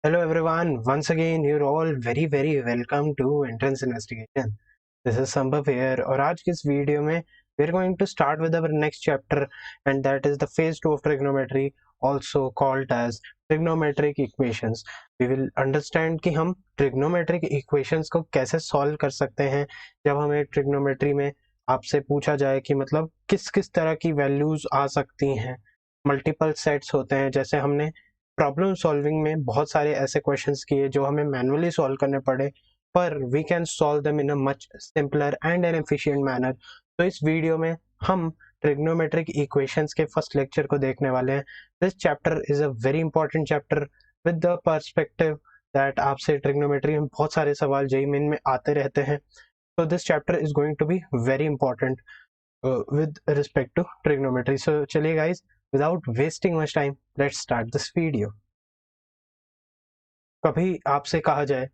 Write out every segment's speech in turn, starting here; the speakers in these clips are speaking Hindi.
Hello everyone, once again you're all very welcome to Entrance Investigation. This is Sambhav here और आज की इस वीडियो में we're going to start with our next chapter and that is the phase 2 of trigonometry, also called as trigonometric equations. We will understand कि हम trigonometric equations को कैसे solve कर सकते हैं जब हमें trigonometry में आपसे पूछा जाए कि मतलब किस किस तरह की values आ सकती हैं. मल्टीपल सेट्स होते हैं, जैसे हमने प्रॉब्लम सॉल्विंग में बहुत सारे ऐसे क्वेश्चंस किए जो हमें मैनुअली सॉल्व करने पड़े, पर we can solve them in a much simpler and an efficient manner. तो इस वीडियो में हम ट्रिग्नोमेट्रिक इक्वेशंस के फर्स्ट लेक्चर को देखने वाले हैं. This chapter is a very important chapter with the perspective that आपसे ट्रिग्नोमेट्री में बहुत सारे सवाल जेईई मेन में आते रहते हैं. तो this chapter is going to be very important with respect to trigonometry. So चलिए guys, without wasting much time, let's start this video. कभी आपसे कहा जाए,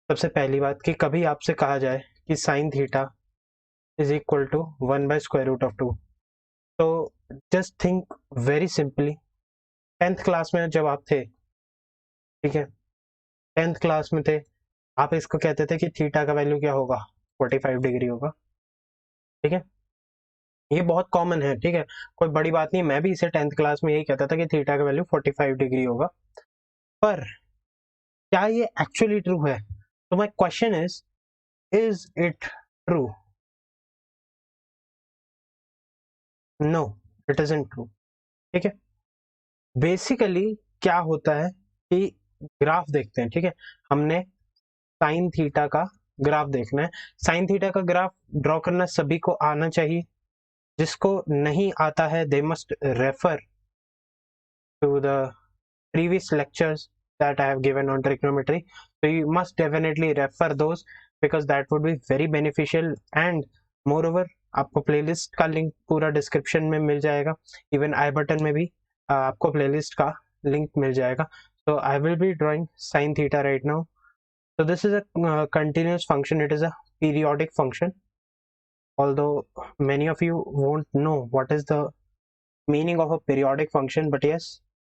सबसे पहली बात कि कभी आपसे कहा जाए कि sine theta is equal to 1/√2, तो just think very simply. 10th class में जब आप थे, ठीक है, 10th क्लास में थे, आप इसको कहते थे कि थीटा का वैल्यू क्या होगा, 45 डिग्री होगा. ठीक है, ये बहुत कॉमन है. ठीक है, कोई बड़ी बात नहीं. मैं भी इसे 10th क्लास में यही कहता था कि थीटा का वैल्यू 45 डिग्री होगा. पर क्या ये एक्चुअली ट्रू है? तो my question is it true? No, it isn't true. ठीक है, बेसिकली क्या होता है कि ग्राफ देखते हैं. ठीक है, हमने साइन थीटा का ग्राफ देखना है. साइन थीटा का ग्राफ ड्रॉ करना सभी को आना चाहिए. जिसको नहीं आता है, they must refer to the previous lectures that I have given on trigonometry. So you must definitely refer those because that would be very beneficial. And moreover, आपको प्लेलिस्ट का लिंक पूरा डिस्क्रिप्शन में मिल जाएगा. इवन आई बटन में भी आपको प्लेलिस्ट का लिंक मिल जाएगा. So I will be drawing sin theta right now. So this is a continuous function. It is a periodic function. Although many of you won't know what is the meaning of a periodic function, but yes,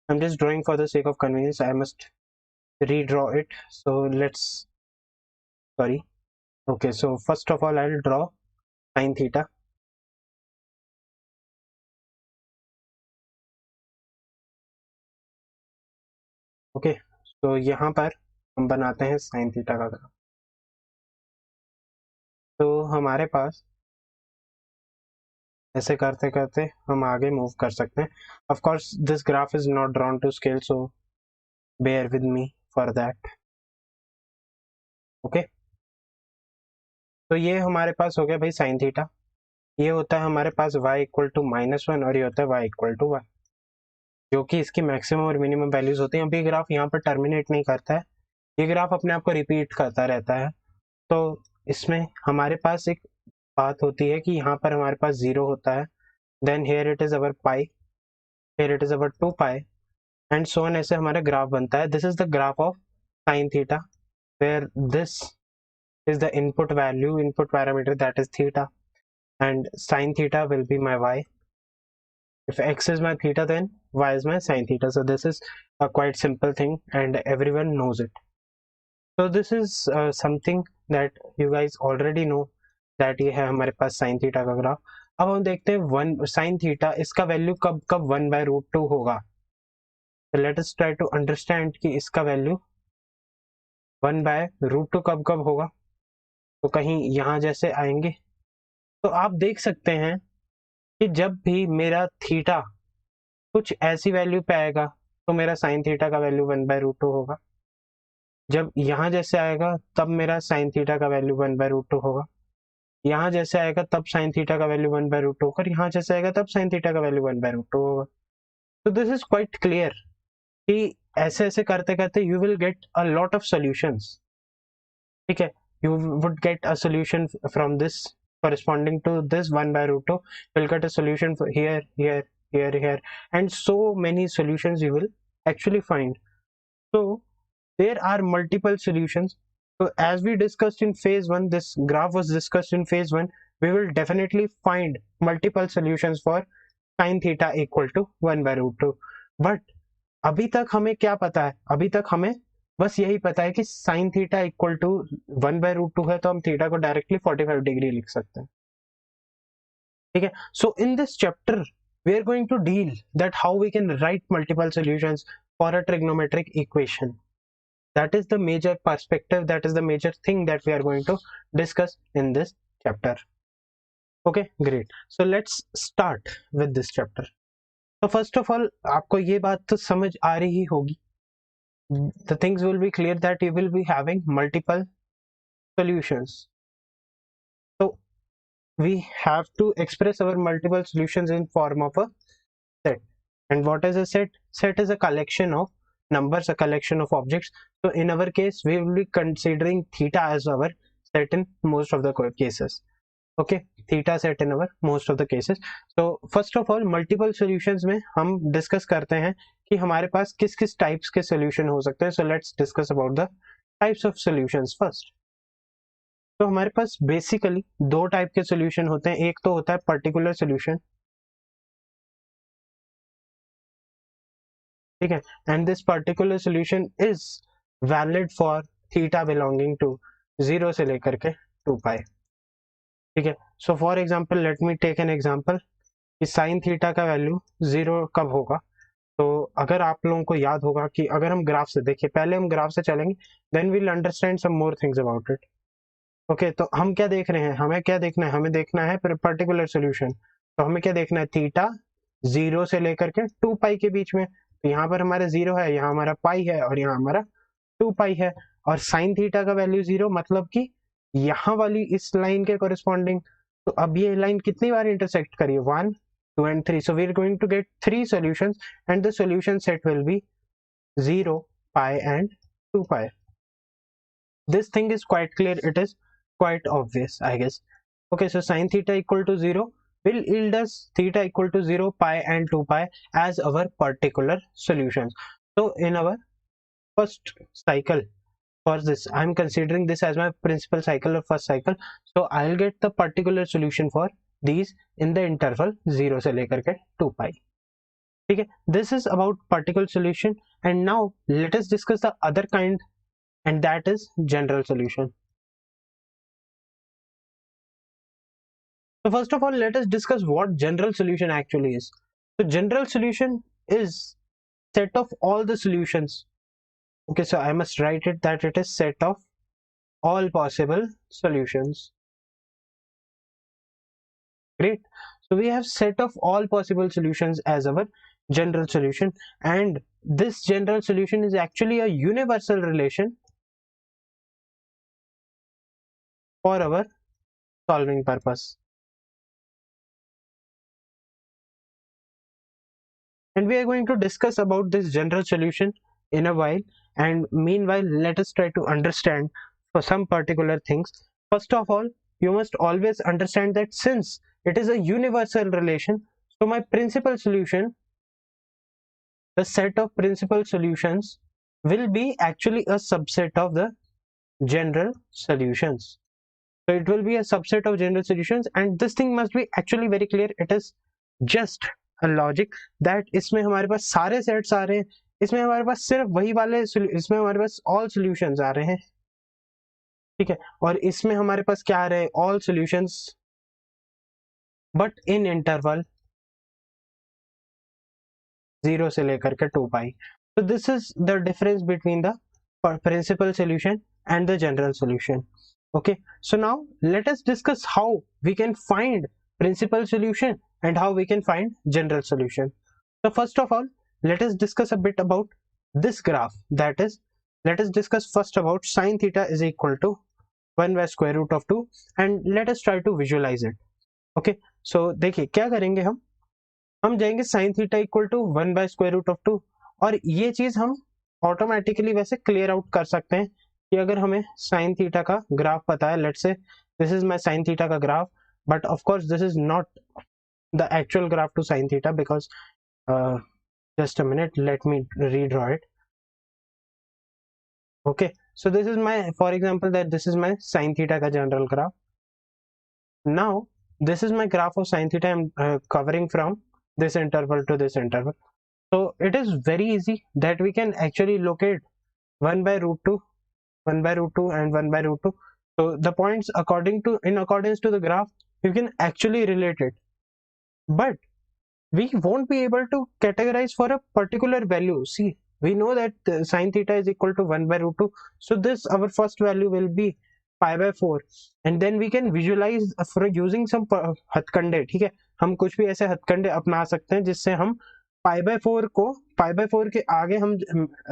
I'm just drawing for the sake of convenience. I must redraw it. So okay, so first of all I'll draw sin theta. Okay, so यहाँ पर हम बनाते हैं sin theta का ग्राफ. तो हमारे पास ऐसे करते करते हम आगे मूव कर सकते हैं. Of course this graph is not drawn to scale, so bear with me for that. Okay, तो ये हमारे पास हो गया भाई sin theta. ये होता है हमारे पास y इक्वल टू -1 और ये होता है y इक्वल टू 1, जो कि इसकी मैक्सिमम और मिनिमम वैल्यूज होती हैं. अभी ग्राफ यहाँ पर टर्मिनेट नहीं करता है, ये ग्राफ अपने आप को रिपीट करता रहता है. तो इसमें हमारे पास एक बात होती है कि यहाँ पर हमारे पास 0 होता है, then here it is our pi, here it is our 2 pi and so on. ऐसे हमारा ग्राफ बनता है. This is the graph of sine theta where this is the input value, input parameter, that is theta, and sin theta will be my y. If x is my theta, then y is my sin theta. So this is a quite simple thing and everyone knows it. So this is something that you guys already know, that ये है हमारे पास sin theta का ग्राफ. अब हम देखते हैं 1 sin theta, इसका वैल्यू कब कब 1/√2 होगा. So let us try to understand कि इसका वैल्यू 1/√2 कब कब होगा. तो कहीं यहाँ जैसे आएंगे तो आप देख सकते हैं कि जब भी मेरा थीटा कुछ ऐसी वैल्यू पे आएगा तो मेरा साइन थीटा का वैल्यू 1/√2 होगा. जब यहाँ जैसे आएगा तब मेरा साइन थीटा का वैल्यू 1/√2 होगा. यहाँ जैसे आएगा तब साइन थीटा का वैल्यू 1/√2 होगा. यहाँ जैसे आएगा तब साइन थीटा का वैल्यू 1/√2 होगा. तो दिस इज क्वाइट क्लियर कि ऐसे ऐसे करते करते you will get a lot of solutions. ठीक है, you would get a solution from this corresponding to this 1/√2. You'll get a solution for here, and so many solutions you will actually find. So there are multiple solutions. So as we discussed in phase 1, this graph was discussed in phase 1, we will definitely find multiple solutions for sin theta equal to 1/√2. But अभी तक हमें क्या पता है? अभी तक हमें बस यही पता है कि साइन थीटा इक्वल टू 1/√2 है, तो हम थीटा को डायरेक्टली 45 डिग्री लिख सकते हैं, ठीक है। So in this chapter we are going to deal that how we can write multiple solutions for a trigonometric equation. That is the major perspective, that is the major thing that we are going to discuss in this chapter. Okay, great. So let's start with this chapter. So first of all, आपको ये बात तो समझ आ रही होगी, the things will be clear that you will be having multiple solutions. So we have to express our multiple solutions in form of a set. And what is a set? Set is a collection of numbers, a collection of objects. So in our case, we will be considering theta as our set in most of the cases. Okay, theta set in our most of the cases. So first of all, multiple solutions में हम discuss करते हैं कि हमारे पास किस किस types के solution हो सकते हैं. So let's discuss about the types of solutions first. तो हमारे पास बेसिकली दो टाइप के सॉल्यूशन होते हैं. एक तो होता है पर्टिकुलर सॉल्यूशन, ठीक है, and this particular solution is valid for theta belonging to 0 से लेकर के 2 पाई, ठीक है. So for example let me take an example कि साइन थीटा का वैल्यू 0 कब होगा. तो अगर आप लोगों को याद होगा कि अगर हम ग्राफ से देखिए, पहले हम ग्राफ से चलेंगे, then we will understand some more things about it. Okay, तो हम क्या देख रहे हैं, हमें क्या देखना है, हमें देखना है पर्टिकुलर सॉल्यूशन. तो हमें क्या देखना है, थीटा 0 से लेकर के 2 पाई के बीच में. तो यहाँ पर हमारा 0 है, यहाँ हमारा पाई है और यहाँ हमारा 2 पाई है. और साइन थीटा का वैल्यू 0 मतलब कि यहाँ वाली इस लाइन के कोरिस्पॉन्डिंग. तो अब ये लाइन कितनी बार इंटरसेक्ट करिए, 1 2 and 3. So we are going to get 3 solutions and the solution set will be 0, pi and 2 pi. This thing is quite clear, it is quite obvious, I guess. Okay, so sin theta equal to 0 will yield us theta equal to 0, pi and 2 pi as our particular solutions. So in our first cycle, for this I am considering this as my principal cycle or first cycle. So I'll get the particular solution for these in the interval 0 से लेकर के 2 pi. ठीक है, this is about particle solution. And now let us discuss the other kind, and that is general solution. So first of all, let us discuss what general solution actually is. So general solution is set of all the solutions. Okay, so I must write it that it is set of all possible solutions. Great. So we have set of all possible solutions as our general solution, and this general solution is actually a universal relation for our solving purpose. And we are going to discuss about this general solution in a while, and meanwhile let us try to understand for some particular things. First of all, you must always understand that since it is a universal relation, so my principal solution, the set of principal solutions, will be actually a subset of the general solutions. So it will be a subset of general solutions, and this thing must be actually very clear. It is just a logic that इसमें हमारे पास सारे सेट्स आ रहे हैं, इसमें हमारे पास सिर्फ वही वाले, इसमें हमारे पास all solutions आ रहे हैं, ठीक है. और इसमें हमारे पास क्या आ रहे हैं, all solutions but in interval 0 से लेकर के 2 पाई. So this is the difference between the principal solution and the general solution. Okay, so now let us discuss how we can find principal solution and how we can find general solution. So first of all, let us discuss a bit about this graph. That is, let us discuss first about sin theta is equal to 1 by square root of 2, and let us try to visualize it. Okay, so देखिए क्या करेंगे, हम जाएंगे sin theta equal to 1 by square root of 2, और ये चीज हम ऑटोमेटिकली वैसे क्लियर आउट कर सकते हैं कि अगर हमें sin theta का ग्राफ पता है, let's say this is my sin theta का graph, but of course this is not the actual graph to sin theta because just a minute, let me redraw it. Okay, so this is my, for example, that this is my sin theta ka general graph. Now this is my graph of sin theta. I'm covering from this interval to this interval. So it is very easy that we can actually locate 1 by root 2, 1 by root 2 and 1 by root 2. So the points in accordance to the graph, you can actually relate it. But we won't be able to categorize for a particular value. See, we know that sine theta is equal to 1 by root 2. So this, our first value will be pi by 4. And then we can visualize for using some हथकंडे, ठीक है, हम कुछ भी ऐसे हथकंडे अपना सकते हैं जिससे हम pi by 4 के आगे हम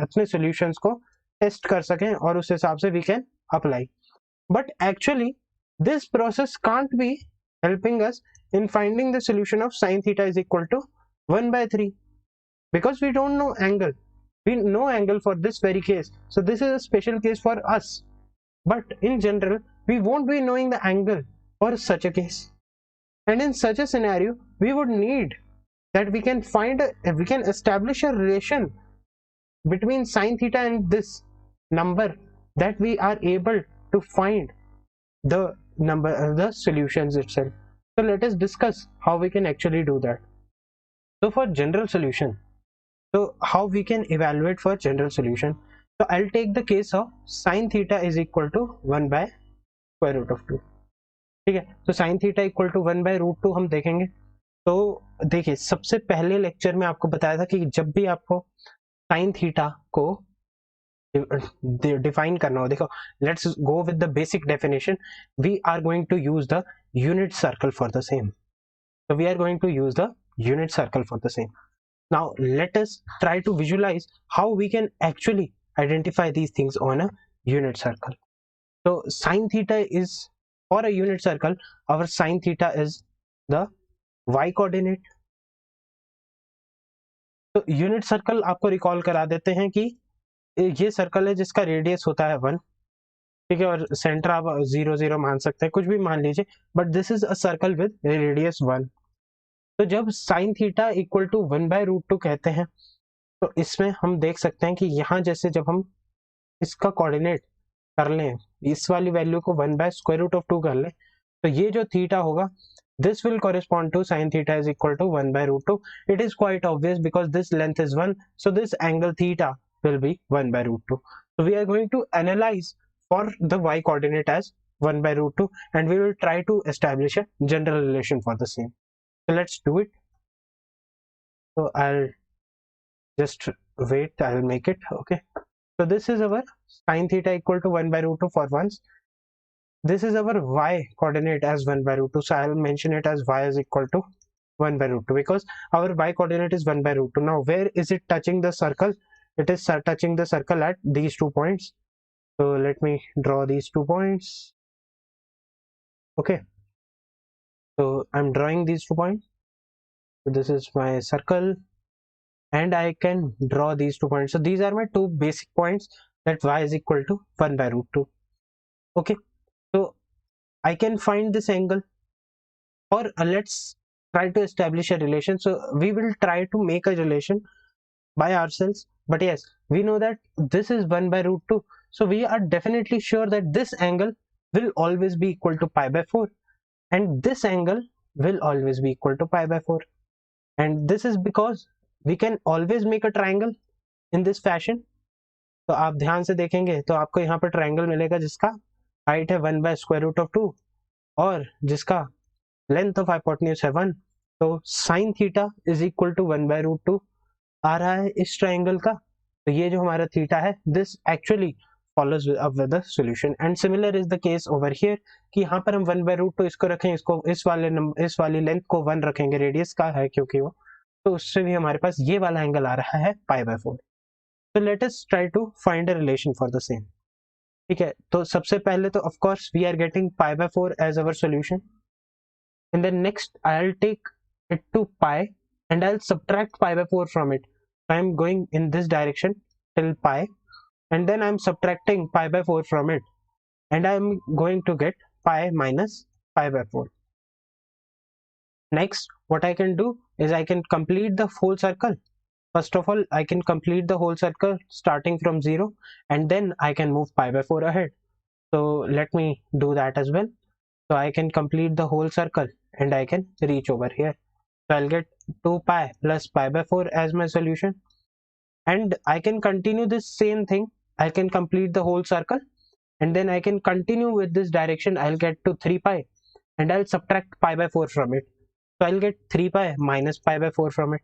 अपने solutions को टेस्ट कर सकें और उस हिसाब से we can apply. But actually this process can't be helping us in finding the solution of sine theta is equal to 1 by 3 because we don't know angle. We know angle for this very case. So this is a special case for us. But in general, we won't be knowing the angle for such a case. And in such a scenario, we would need that we can establish a relation between sine theta and this number that we are able to find the solutions itself. So let us discuss how we can actually do that. So for general solution, so how we can evaluate for general solution. So I'll take the case of sine theta is equal to 1 by square root of 2. ठीक है, तो sin theta equal to 1 by root 2 हम देखेंगे. तो देखिए, सबसे पहले लेक्चर में आपको बताया था कि जब भी आपको sin theta को डिफाइन करना हो, देखो, let's go with the basic definition. We are going to use the unit circle for the same. So we are going to use the unit circle for the same. Now let us try to visualize how we can actually identify these things on a unit circle. So sine theta is, for a unit circle, our sine theta is the y coordinate. तो यूनिट सर्कल आपको रिकॉल करा देते हैं कि ये सर्कल है जिसका रेडियस होता है 1, ठीक है, और सेंटर आप 0 0 मान सकते हैं, कुछ भी मान लीजिए, but this is a circle with radius 1. तो जब sine theta equal to 1 by root 2 कहते हैं, तो इसमें हम देख सकते हैं कि यहाँ जैसे जब हम इसका कोऑर्डिनेट कर लें, इस वाली वैल्यू को 1 बाय स्क्वायर रूट ऑफ 2 कर लें, तो ये जो थीटा होगा, this will correspond to sin theta is equal to 1 by root 2. It is quite obvious because this length is 1, so this angle theta will be 1 by root 2. So we are going to analyze for the y coordinate as 1 by root 2 and we will try to establish a general relation for the same. So let's do it. So I'll just wait, I'll make it. Okay, so this is our sin theta equal to 1 by root 2 for once. This is our y coordinate as 1 by root 2, so I'll mention it as y is equal to 1 by root 2 because our y coordinate is 1 by root 2. Now where is it touching the circle? It is touching the circle at these 2 points. So let me draw these 2 points. Okay, so I'm drawing these 2 points. So this is my circle and I can draw these 2 points. So these are my 2 basic points, that y is equal to 1 by root 2. Okay, so I can find this angle, or let's try to establish a relation. So we will try to make a relation by ourselves, but yes, we know that this is 1 by root 2, so we are definitely sure that this angle will always be equal to pi by 4 and this angle will always be equal to pi by 4, and this is because we can always make a triangle in this fashion. तो आप ध्यान से देखेंगे तो आपको यहाँ पर ट्रायंगल मिलेगा जिसका हाइट है 1 बाय स्क्वायर रूट ऑफ 2 और जिसका लेंथ ऑफ हाइपोटेन्यूज है 1. तो sine theta is equal to 1 by root 2 आ रहा है इस ट्रायंगल का. तो ये जो हमारा थीटा है, this actually follows up with the solution, and similar is the case over here कि यहाँ पर हम 1 by root 2 इसको रखें, इसको इस वाली लेंथ को 1 रखेंगे, रेडियस का है क्योंकि वो, तो उससे भी हमारे पास ये वाला एंगल आ रहा है पाई by 4. So let us try to find a relation for the same. ठीक है, तो सबसे पहले तो of course we are getting pi by 4 as our solution, and then next I'll take it to pi and I'll subtract pi by 4 from it. So I'm going in this direction till pi and then I'm subtracting pi by 4 from it and I'm going to get pi minus pi by 4. Next, what I can do is I can complete the whole circle. First of all, I can complete the whole circle starting from 0 and then I can move pi by 4 ahead. So let me do that as well. So I can complete the whole circle and I can reach over here. So I'll get 2 pi plus pi by 4 as my solution. And I can continue this same thing I can complete the whole circle, and then I can continue with this direction. I'll get to 3 pi, and I'll subtract pi by 4 from it. So I'll get 3 pi minus pi by 4 from it,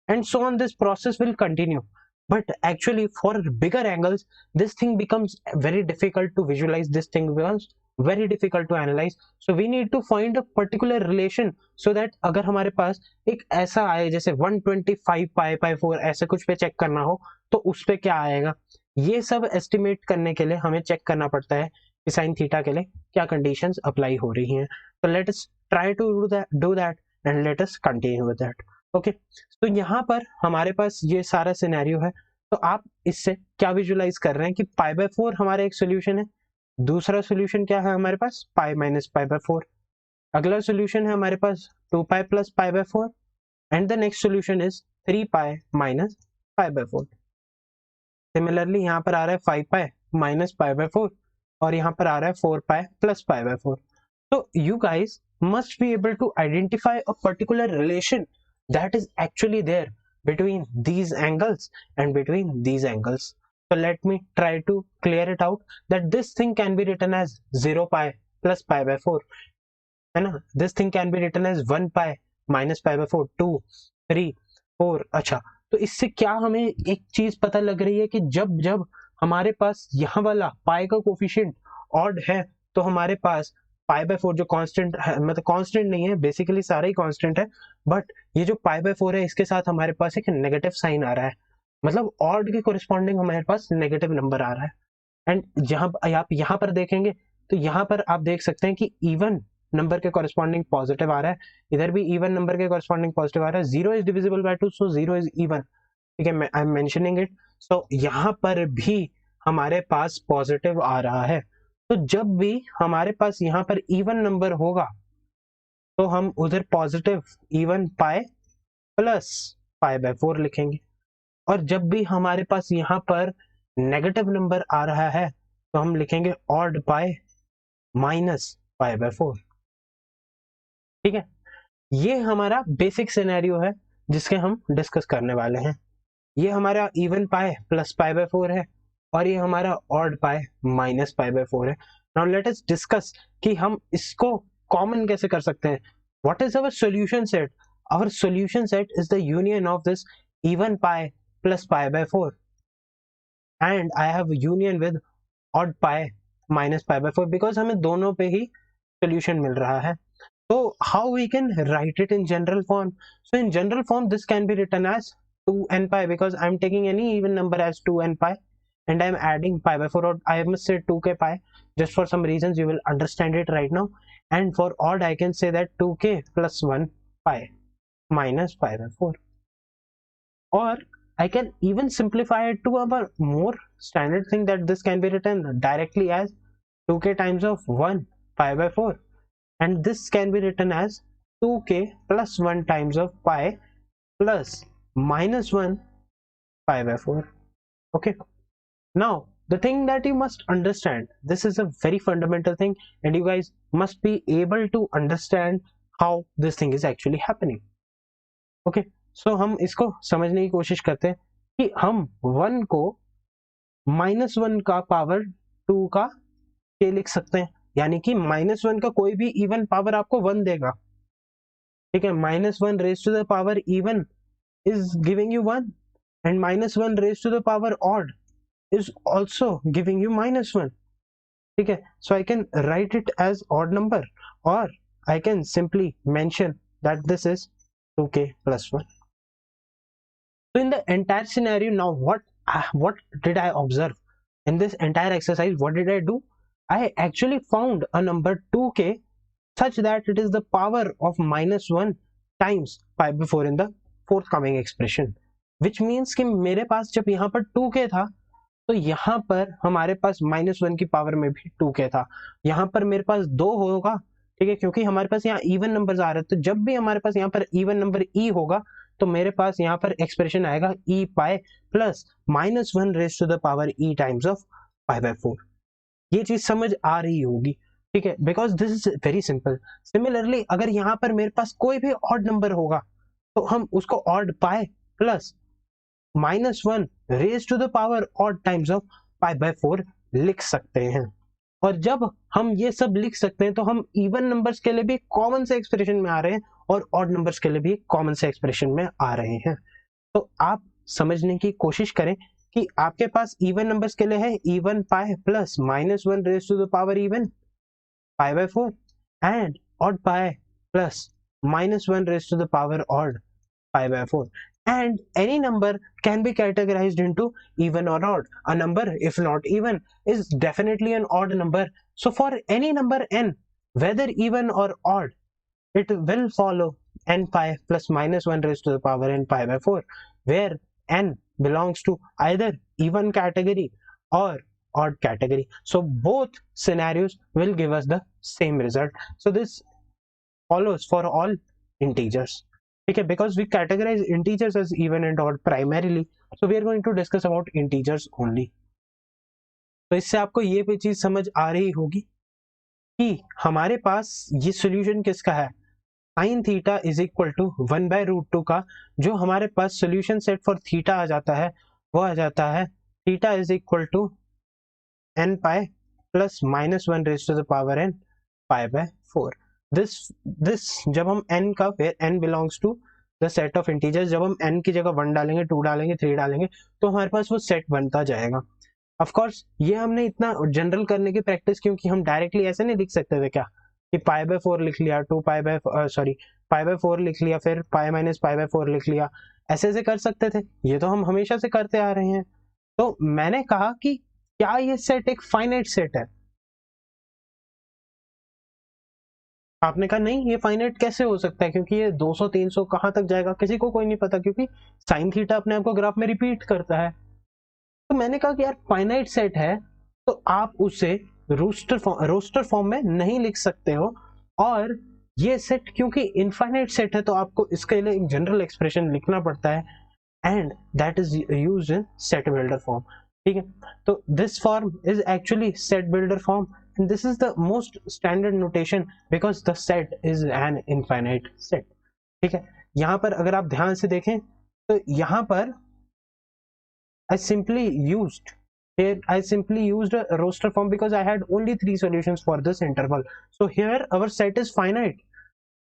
and so on. This process will continue. But actually, for bigger angles, this thing becomes very difficult to visualize. This thing becomes very difficult to analyze. So we need to find a particular relation so that अगर हमारे पास एक ऐसा आए जैसे 125 पाई बाय 4 ऐसे कुछ पे चेक करना हो तो उस पे क्या आएगा, ये सब एस्टिमेट करने के लिए हमें चेक करना पड़ता है कि साइन थीटा के लिए क्या कंडीशंस अप्लाई हो रही हैं. तो let us try to do that and let us continue with that. Okay, तो यहाँ पर हमारे पास ये सारा सिनेरियो है. तो आप इससे क्या विजुलाइज कर रहे हैं कि पाई बाय 4 हमारा एक सोल्यूशन है. दूसरा सोल्यूशन क्या है हमारे पास, पाई माइनस पाई बाय 4. अगला सोल्यूशन है हमारे पास 2 pi plus pi by 4, and the next solution is 3 pi minus pi by 4. Similarly यहाँ पर आ रहा है 5 पाई माइनस पाई बाय 4, और यहाँ पर आ रहा है 4 pi plus pi by 4. So you guys must be able to identify a particular relation that is actually there between these angles and between these angles. So let me try to clear it out that this thing can be written as 0 pi plus pi by 4, है ना. This thing can be written as 1 pi minus pi by 4, 2, 3, 4. अच्छा, तो इससे क्या हमें एक चीज पता लग रही है कि जब जब हमारे पास यहाँ वाला पाई का कोफिशिएंट ऑड है तो हमारे पास पाई बाय 4 जो कांस्टेंट है, मतलब कांस्टेंट नहीं है, बेसिकली सारा ही कांस्टेंट है, बट ये जो पाई बाय 4 है इसके साथ हमारे पास एक नेगेटिव साइन आ रहा है, मतलब ऑड के कोरिस्पॉन्डिंग हमारे पास नेगेटिव नंबर आ रहा है. एंड जहां आप यहाँ पर देखेंगे तो यहाँ पर आप देख सकते हैं कि इवन नंबर के कोरिस्पॉन्डिंग पॉजिटिव आ रहा है, इधर भी इवन नंबर के कोरिस्पॉन्डिंग पॉजिटिव आ रहा है. 0 is divisible by 2, so 0 is even. ठीक है, आई एम मेंशनिंग इट. सो यहाँ पर भी हमारे पास पॉजिटिव आ रहा है. तो जब भी हमारे पास यहाँ पर इवन नंबर होगा तो हम उधर positive even pi plus pi by 4 लिखेंगे, और जब भी हमारे पास यहाँ पर नेगेटिव नंबर आ रहा है तो हम लिखेंगे odd pi minus pi by 4. ठीक है, ये हमारा बेसिक सिनेरियो है जिसके हम डिस्कस करने वाले हैं. ये हमारा even pi plus pi by 4 है, और ये हमारा odd pi minus pi by 4 है. नाउ लेट अस डिस्कस कि हम इसको कॉमन कैसे कर सकते हैं. What is our solution set? Our solution set is the union of this even pi plus pi by 4, and I have union with odd pi minus pi by 4 because हमें दोनों पे ही सॉल्यूशन मिल रहा है. So how we can write it in general form? So in general form this can be written as 2n pi, because I'm taking any even number as 2n pi and I'm adding pi by 4, or I must say 2k pi, just for some reasons you will understand it right now. And for odd I can say that 2k plus 1 pi minus pi by 4, or I can even simplify it to a more standard thing that this can be written directly as 2k times of 1 pi by 4, and this can be written as 2k plus 1 times of pi plus minus 1 pi by 4. Okay, now the thing that you must understand, this is a very fundamental thing and you guys must be able to understand how this thing is actually happening. Okay, so हम इसको समझने की कोशिश करते हैं कि हम 1 को -1 का पावर 2 का के लिख सकते हैं, यानी कि -1 का कोई भी इवन पावर आपको 1 देगा. ठीक है, -1 raise to the power even is giving you 1, and -1 raise to the power odd is also giving you -1. ठीक है, so I can write it as odd number, और I can simply mention that this is 2k plus 1. So in the entire scenario now, what did I observe in this entire exercise? What did I do? I actually found a number 2k such that it is the power of -1 times pi by 4 in the forthcoming expression, which means कि मेरे पास जब यहाँ पर 2k था तो यहाँ पर हमारे पास -1 की पावर में भी 2k था. यहाँ पर मेरे पास 2 होगा, ठीक है, क्योंकि हमारे पास यहाँ इवन नंबर्स आ रहे हैं. तो जब भी हमारे पास यहाँ पर इवन नंबर e होगा तो मेरे पास यहाँ पर एक्सप्रेशन आएगा e pi plus -1 raise to the power e times of pi by 4. ये चीज समझ आ रही होगी, ठीक है, because this is very simple. Similarly अगर यहाँ पर मेरे पास कोई भी ऑड नंबर होगा तो हम उसको odd pi plus -1 raise to the power odd times of π/4 लिख सकते हैं। और जब हम ये सब लिख सकते हैं तो हम इवन नंबर्स के लिए भी कॉमन से एक्सप्रेशन में आ रहे हैं और ऑड नंबर्स के लिए भी कॉमन से एक्सप्रेशन में आ रहे हैं। तो आप समझने की कोशिश करें कि आपके पास इवन नंबर्स के लिए है even pi plus -1 raise to the power even π/4 and odd pi plus -1 raise to the power odd π/4, and any number can be categorized into even or odd. A number, if not even, is definitely an odd number. So for any number n, whether even or odd, it will follow n pi plus -1 raised to the power n π/4, where n belongs to either even category or odd category. So both scenarios will give us the same result. So this follows for all integers. Okay, because we categorize integers as even and odd primarily, so we are going to discuss about integers only. तो इससे आपको ये भी चीज समझ आ रही होगी कि हमारे पास ये सॉल्यूशन किसका है, sin theta is equal to 1/√2 का जो हमारे पास सॉल्यूशन सेट फॉर थीटा आ जाता है वो आ जाता है theta is equal to n pi plus -1 raise to the power n π/4. This जब हम n का फिर n belongs to the set of integers, जब हम n की जगह 1 डालेंगे 2 डालेंगे 3 डालेंगे तो हमारे पास वो सेट बनता जाएगा। ऑफ कोर्स ये हमने इतना जनरल करने की प्रैक्टिस क्योंकि हम डायरेक्टली ऐसे नहीं लिख सकते थे क्या कि π/4 लिख लिया π/4 लिख लिया फिर π - π/4 लिख लिया, ऐसे ऐसे कर सकते थे, ये तो हम हमेशा से करते आ रहे हैं। तो मैंने कहा कि क्या ये सेट एक फाइनाइट सेट है? आपने कहा नहीं, ये फाइनाइट कैसे हो सकता है क्योंकि ये 200 300 कहां तक जाएगा किसी को कोई नहीं पता क्योंकि साइन थीटा अपने आप को ग्राफ में रिपीट करता है। तो मैंने कहा कि यार फाइनाइट सेट है तो आप उसे रोस्टर फॉर्म में नहीं लिख सकते हो, और ये सेट क्योंकि इनफाइनाइट सेट है तो आपको इसके लिए एक जनरल एक्सप्रेशन लिखना पड़ता है and that is used in set builder form. ठीक है, तो this form is actually set builder form and this is the most standard notation because the set is an infinite set. ठीक है, यहां पर अगर आप ध्यान से देखें तो यहां पर I simply used a roster form because I had only 3 solutions for this interval. So here our set is finite.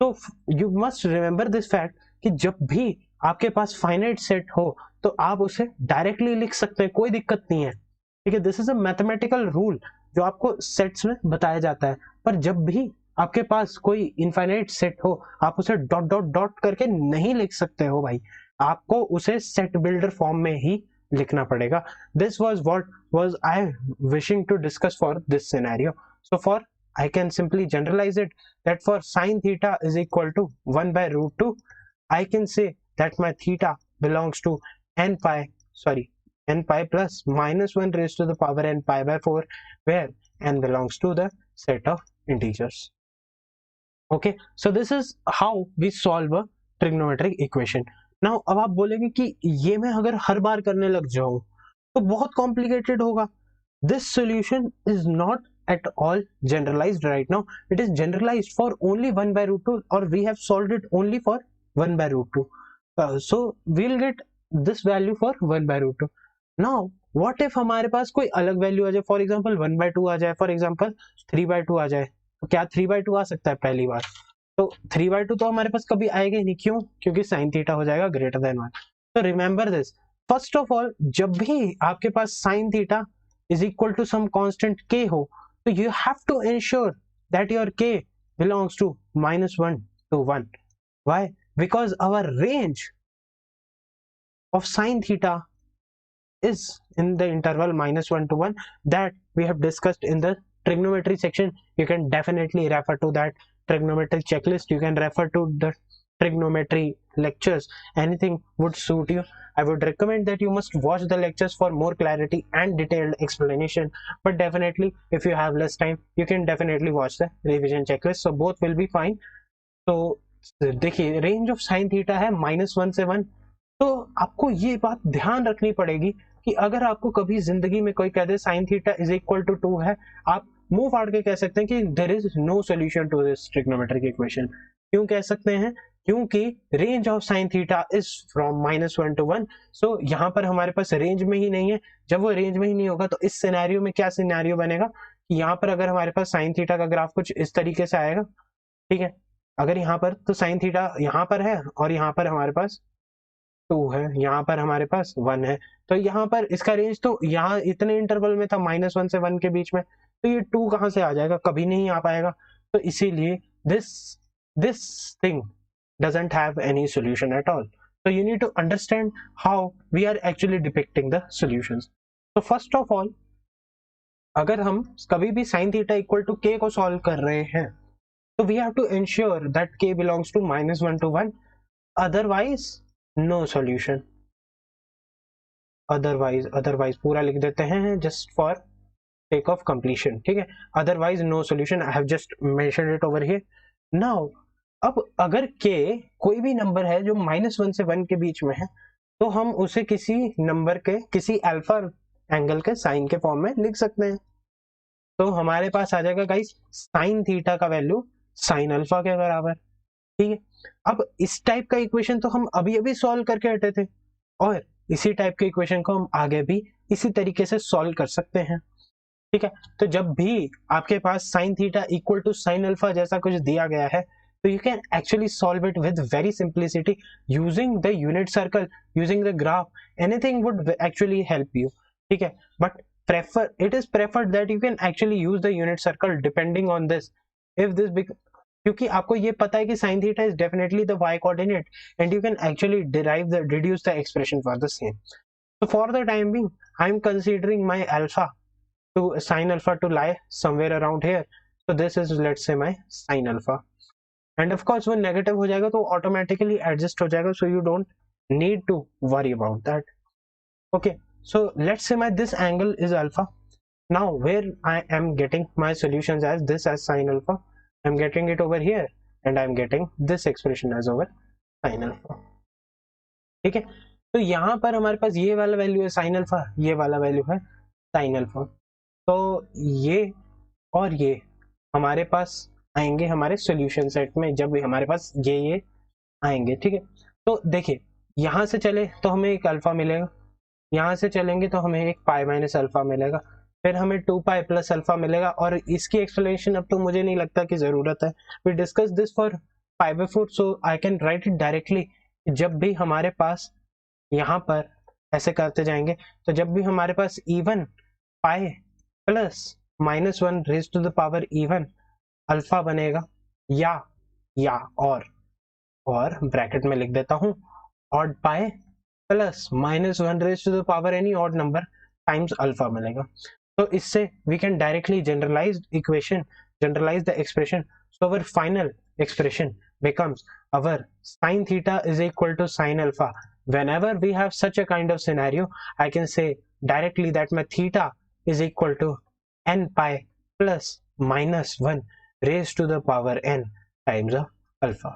So you must remember this fact कि जब भी आपके पास finite set हो तो आप उसे डायरेक्टली लिख सकते हैं, कोई दिक्कत नहीं है। ठीक है, this is a mathematical rule जो आपको सेट्स में बताया जाता है, पर जब भी आपके पास कोई इनफाइनाइट सेट हो आप उसे डॉट डॉट डॉट करके नहीं लिख सकते हो भाई, आपको उसे सेट बिल्डर फॉर्म में ही लिखना पड़ेगा। This was what was I wishing to discuss for this scenario. So for I can simply generalize it that for sin theta is equal to 1/√2 I can say that my theta belongs to n pi plus -1 raised to the power n π/4 where n belongs to the set of integers. Okay, so this is how we solve a trigonometric equation. Now अब आप बोलेंगे कि ये मैं अगर हर बार करने लग जाऊं तो बहुत कॉम्प्लिकेटेड होगा। This solution is not at all generalized right now. It is generalized for only 1/√2 or we have solved it only for 1/√2. So we'll get this value for 1/√2. Now what if हमारे पास कोई अलग वैल्यू आ जाए, फॉर एग्जाम्पल 1/2 आ जाए, फॉर एग्जाम्पल 3/2 आ जाए, तो क्या 3/2 आ सकता है पहली बार? तो 3/2 तो हमारे पास कभी आएगा ही नहीं, क्यों? क्योंकि sin थीटा हो जाएगा ग्रेटर देन 1। तो remember this, first of all जब भी आपके पास sin theta is equal to some constant k हो तो you have to ensure that your k belongs to -1 to 1. Why? Because our range of sin theta is in the interval -1 to 1 that we have discussed in the trigonometry section. You can definitely refer to that trigonometry checklist. You can refer to the trigonometry lectures. Anything would suit you. I would recommend that you must watch the lectures for more clarity and detailed explanation, but definitely if you have less time you can definitely watch the revision checklist, so both will be fine. So देखिए रेंज ऑफ साइन थीटा है -1 से 1, तो आपको ये बात ध्यान रखनी पड़ेगी कि अगर आपको कभी जिंदगी में कोई कह दे sine theta is equal to 2 है, आप मुंह फाड़ के कह सकते हैं कि there is no solution to this trigonometric equation. क्यों कह सकते हैं? क्योंकि range of sine theta is from -1 to 1। So यहाँ पर हमारे पास रेंज में ही नहीं है। जब वो रेंज में ही नहीं होगा तो इस सिनेरियो में क्या सिनेरियो बनेगा कि यहाँ पर अगर हमारे पास साइन थीटा का ग्राफ कुछ इस तरीके से आएगा, ठीक है। अगर यहाँ पर तो साइन थीटा यहाँ पर है और यहाँ पर हमारे पास 2 है, यहाँ पर हमारे पास 1 है, तो यहाँ पर इसका रेंज तो यहाँ इतने इंटरवल में था -1 से 1 के बीच में, तो ये 2 कहाँ से आ जाएगा, कभी नहीं आ पाएगा। तो इसीलिए this thing doesn't have any solution at all. So you need to understand how we are actually depicting the solutions. So first of all, अगर हम कभी भी sin theta equal to k को solve कर रहे हैं तो we have to ensure that k belongs to -1 to 1, otherwise no solution। otherwise पूरा लिख देते हैं just for sake of completion, ठीक है। otherwise no solution, I have just mentioned it over here now। अब अगर k कोई भी नंबर है जो -1 से 1 के बीच में है तो हम उसे किसी नंबर के किसी अल्फा एंगल के साइन के फॉर्म में लिख सकते हैं। तो हमारे पास आ जाएगा गाइस साइन थीटा का वैल्यू साइन अल्फा के बराबर, ठीक है। अब इस टाइप का इक्वेशन तो हम अभी अभी सॉल्व करके हटे थे और इसी टाइप के इक्वेशन को हम आगे भी इसी तरीके से सॉल्व कर सकते हैं, ठीक है। तो जब भी आपके पास sine theta equal to sine alpha जैसा कुछ दिया गया है तो you can actually solve it with very simplicity using the unit circle, using the graph, anything would actually help you, ठीक है। but it is preferred that you can actually use the unit circle depending on this, if this क्योंकि आपको ये पता है कि sin theta is definitely the y coordinate and you can actually reduce the expression for the same। so for the time being I am considering my alpha to sin alpha to lie somewhere around here, so this is let's say my sin alpha and of course वो नेगेटिव हो जाएगा तो ऑटोमेटिकली एडजस्ट हो जाएगा, so you don't need to worry about that। okay, so let's say my this angle is alpha। now where I am getting my solutions as this as sin alpha, I'm getting it over here and I'm getting this expression as over sin alpha, ठीक है। तो यहाँ पर हमारे पास ये वाला वैल्यू है sin alpha, ये वाला वैल्यू है sin alpha, तो ये और ये हमारे पास आएंगे हमारे सॉल्यूशन सेट में जब हमारे पास ये आएंगे, ठीक है। तो देखिए यहाँ से चले तो हमें एक अल्फा मिलेगा, यहाँ से चलेंगे तो हमें एक पाई माइनस अल्फा मिलेगा, फिर हमें 2 पाई प्लस अल्फा मिलेगा और इसकी एक्सप्लेनेशन अब तो मुझे नहीं लगता कि जरूरत है। We discuss this for pi by 4 so I can write it directly. जब भी हमारे पास यहाँ पर ऐसे करते जाएंगे तो जब भी हमारे पास even pi plus -1 raise to the power even alpha बनेगा या और ब्रैकेट में लिख देता हूं odd pi plus -1 raise to the power any odd number times alpha मिलेगा। तो इससे we can directly generalize equation, generalize the expression, so our final expression becomes our sin theta is equal to sin alpha। whenever we have such a kind of scenario I can say directly that my theta is equal to n pi plus -1 raised to the power n times of alpha,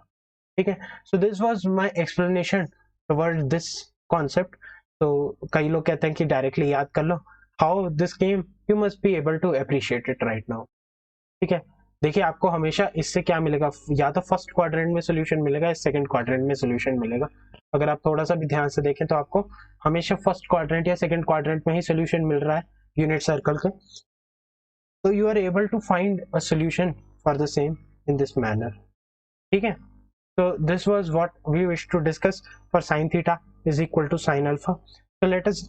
ठीक है। so this was my explanation toward this concept। तो कई लोग कहते हैं कि डायरेक्टली याद कर लो, how this came you must be able to appreciate it right now, ठीक है। देखिए आपको हमेशा इससे क्या मिलेगा, या तो फर्स्ट क्वाड्रेंट में सॉल्यूशन मिलेगा या सेकंड क्वाड्रेंट में सॉल्यूशन मिलेगा। अगर आप थोड़ा सा भी ध्यान से देखें तो आपको हमेशा फर्स्ट क्वाड्रेंट या सेकंड क्वाड्रेंट में ही सॉल्यूशन मिल रहा है यूनिट सर्कल के, तो you are able to find a solution for the same in this manner, ठीक है। so this was what we wish to discuss for sin theta is equal to sin alpha। so let us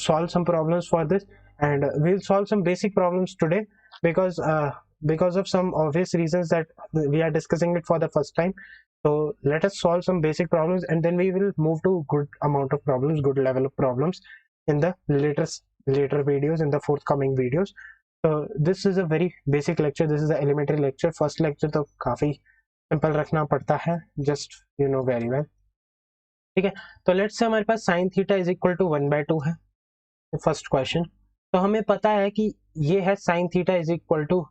solve some problems for this and we'll solve some basic problems today because of some obvious reasons that we are discussing it for the first time। so let us solve some basic problems and then we will move to good amount of problems, good level of problems in the later videos, in the forthcoming videos। so this is a very basic lecture, this is the elementary lecture। first lecture तो काफी सिंपल रखना पड़ता है, just you know very well, ठीक है। तो लेट्स से हमारे पास sine theta is equal to 1/2 है फर्स्ट क्वेश्चन। तो हमें पता है कि ये है sine theta is equal to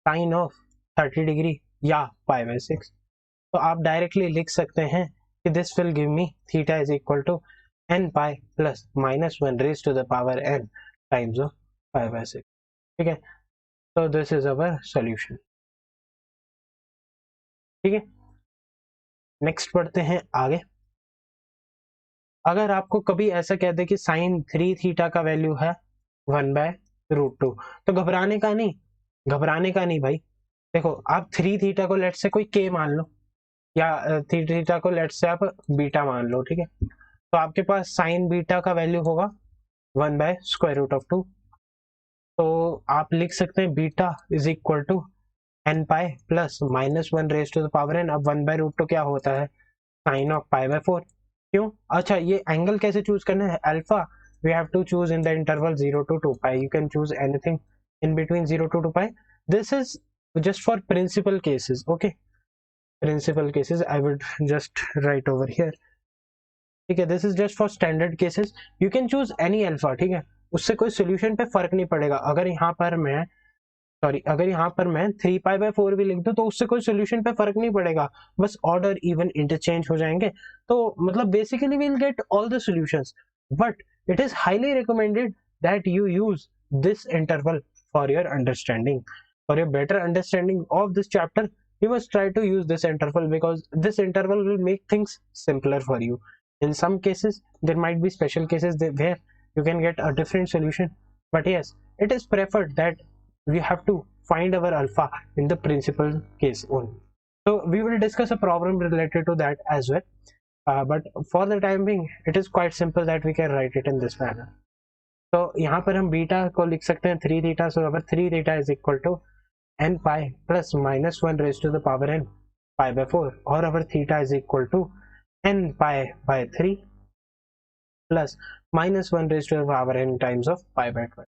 sine of 30 degree या π/6। तो आप डायरेक्टली लिख सकते हैं कि this will give me theta is equal to n pi plus -1 raise to the power n times of π/6, ठीक है। तो दिस इज अवर सॉल्यूशन, ठीक है। नेक्स्ट बढ़ते हैं आगे। अगर आपको कभी ऐसा कह दे कि साइन 3 थीटा का वैल्यू है 1/√2, तो घबराने का नहीं भाई। देखो आप 3 थीटा को लेट से कोई के मान लो, या 3 थीटा को लेट से आप बीटा मान लो, ठीक है। तो आपके पास साइन बीटा का वैल्यू होगा 1/√2। तो आप लिख सकते हैं beta is equal to n pi plus -1 raise to the power n. अब 1/√2 क्या होता है, साइन ऑफ π/4। क्यों, अच्छा ये एंगल कैसे चूज करना है, alpha we have to choose in the interval 0 to 2π। You can choose anything in between 0 to 2π। This is just for principal cases, okay, principal cases I would just write over here, ठीक है। This is just for standard cases, you can choose any alpha, ठीक है। उससे कोई सोल्यूशन पे फर्क नहीं पड़ेगा। अगर यहाँ पर मैं 3π/4 भी लिख दूं तो उससे कोई सोल्यूशन पे फर्क नहीं पड़ेगा, बस ऑर्डर इवन इंटरचेंज हो जाएंगे। तो मतलब basically we will get all the solutions, but it is highly recommended that you use this interval for your understanding, for your better understanding of this chapter. You must try to use this interval because this interval will make things simpler for you. In some cases, there might be special cases where you can get a different solution, but yes, it is preferred that we have to find our alpha in the principal case only. So we will discuss a problem related to that as well. But for the time being, it is quite simple that we can write it in this manner. तो यहाँ पर हम बीटा को लिख सकते हैं 3 थीटा। सो अगर 3 theta is equal to n pi plus -1 raised to the power n π/4, और अगर theta is equal to n pi/3 plus -1 raised to the power n times of π/12,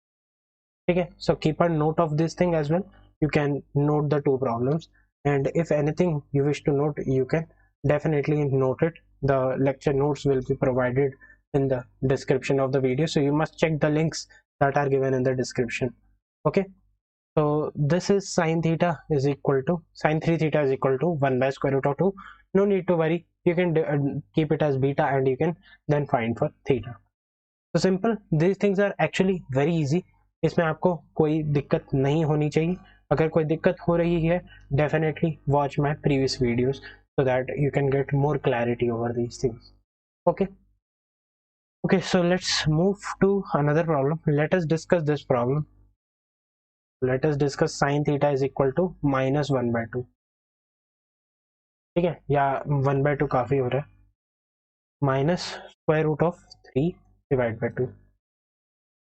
ठीक है। So keep a note of this thing as well. You can note the two problems, and if anything you wish to note, you can definitely note it. The lecture notes will be provided in the description of the video, so you must check the links that are given in the description, okay. So this is sin 3 theta is equal to 1/√2. No need to worry, you can keep it as beta and you can then find for theta. So simple, these things are actually very easy. इसमें आपको कोई दिक्कत नहीं होनी चाहिए। अगर कोई दिक्कत हो रही है, definitely watch my previous videos so that you can get more clarity over these things, okay. So let's move to another problem. Let us discuss this problem. Let us discuss sin theta is equal to -1/2, ठीक है, या 1/2 काफी हो रहा है, -√3/2,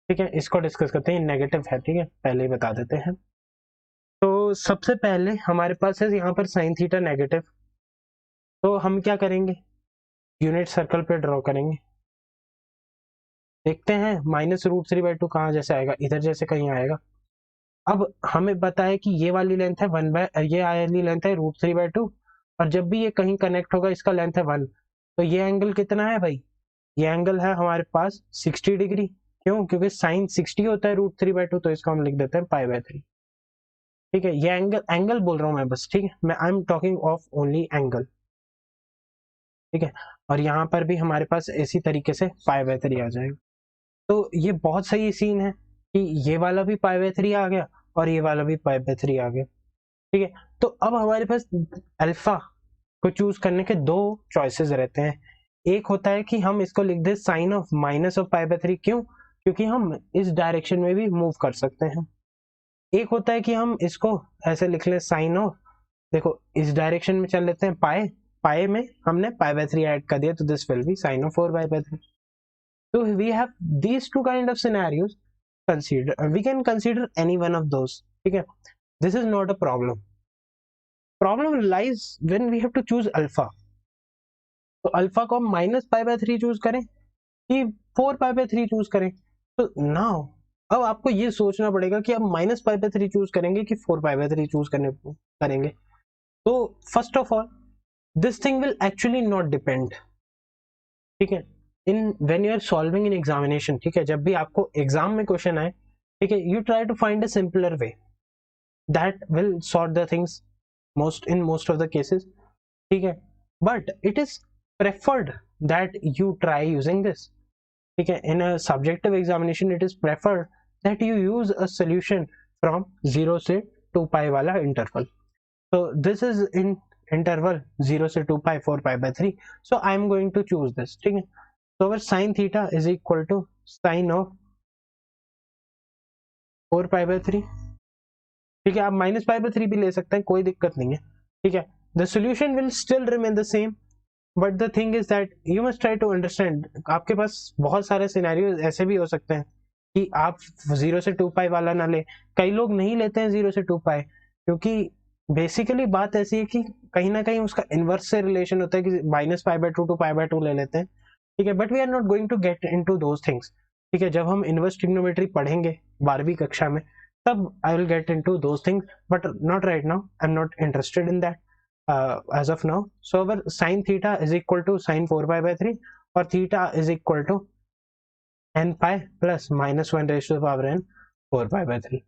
ठीक है। इसको डिस्कस करते हैं, नेगेटिव है, ठीक है, पहले ही बता देते हैं। तो सबसे पहले हमारे पास है यहाँ पर sin थीटा नेगेटिव, तो हम क्या करेंगे, यूनिट सर्कल पे ड्रॉ करेंगे। देखते हैं -√3/2 कहाँ जैसे आएगा, इधर जैसे कहीं आएगा। अब हमें पता है कि ये वाली लेंथ है ये वाली लेंथ है √3/2, और जब भी ये कहीं कनेक्ट होगा इसका लेंथ है 1। तो ये एंगल कितना है भाई, ये एंगल है हमारे पास 60 डिग्री। क्यों, क्योंकि साइन 60 होता है √3/2, तो इसको हम लिख देते हैं π/3, ठीक है। ये एंगल बोल रहा हूँ मैं बस, ठीक है, मैं I am talking of only angle, ठीक है। और यहाँ पर भी हमारे पास इसी तरीके से π/3 आ जाएगा। तो ये बहुत सही सीन है कि ये वाला भी π/3 आ गया और ये वाला भी π/3 आ गया, ठीक है। तो अब हमारे पास अल्फा को चूज करने के दो चॉइसेस रहते हैं। एक होता है कि हम इसको लिख दे साइन ऑफ -π/3, क्यों, क्योंकि हम इस डायरेक्शन में भी मूव कर सकते हैं। एक होता है कि हम इसको ऐसे लिख ले साइन ऑफ, देखो इस डायरेक्शन में चल लेते हैं, पाए में हमने π/3 ऐड कर दिया, तो this will be sine of 4/3। So we have these two kind of scenarios. We can consider any one of those, ठीक है। This is not a problem. Problem lies when we have to choose alpha. तो अल्फा को हम -π/3 चूज करें कि 4π/3 चूज करें। तो नाउ अब आपको ये सोचना पड़ेगा कि अब -π/3 चूज करेंगे कि 4π/3 चूज करेंगे। तो first of all this thing will actually not depend, ठीक है, in when you are solving in examination, ठीक है, जब भी आपको एग्जाम में क्वेश्चन आए, ठीक है, you try to find a simpler way that will sort the things most of the cases, ठीक है। But it is preferred that you try using this, ठीक है। in a subjective examination it is preferred that you use a solution from 0 से 2π वाला interval. So this is in interval 0 से 2 pi 4 pi by 3, so I am going to choose this, ठीक है। तो our sine theta is equal to sine of 4 pi by 3, ठीक है। आप माइनस पाई बाय 3 भी ले सकते हैं, कोई दिक्कत नहीं है, ठीक है। The solution will still remain the same, but the thing is that you must try to understand, आपके पास बहुत सारे सिनेरियो ऐसे भी हो सकते हैं कि आप 0 से 2 पाई वाला ना ले। कई लोग नहीं लेते हैं 0 से 2 पाई, क्योंकि बेसिकली बात ऐसी है कि कहीं ना कहीं उसका इनवर्स से रिलेशन होता है कि minus pi by 2 to pi by 2 ले लेते हैं, ठीक है। But we are not going to get into those things, ठीक है। जब हम इनवर्स ट्रिग्नोमेट्री पढ़ेंगे 12वीं कक्षा में, तब I will get into those things, but not right now, I am not interested in that as of now. So our sin theta is equal to sin 4 pi by 3, or theta is equal to n pi plus minus 1 raised to the power n 4 pi by 3,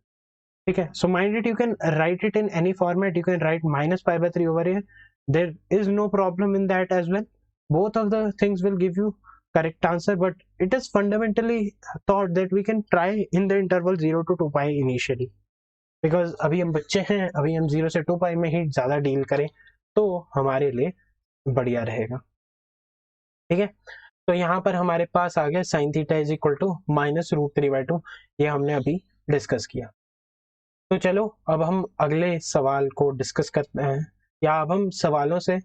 ठीक है। So mind it, you can write it in any format. You can write minus pi by 3 over here, there is no problem in that as well. Both of the things will give you correct answer, but it is fundamentally thought that we can try in the interval 0 to 2 pi initially, because अभी हम बच्चे हैं, अभी हम 0 से 2 पाई में ही ज़्यादा डील करें तो हमारे लिए बढ़िया रहेगा, ठीक है। तो यहाँ पर हमारे पास आ गया sine theta is equal to minus root 3/2, ये हमने अभी डिस्कस किया। तो चलो अब हम अगले सवाल को डिस्कस करते हैं, या अब हम सवालों से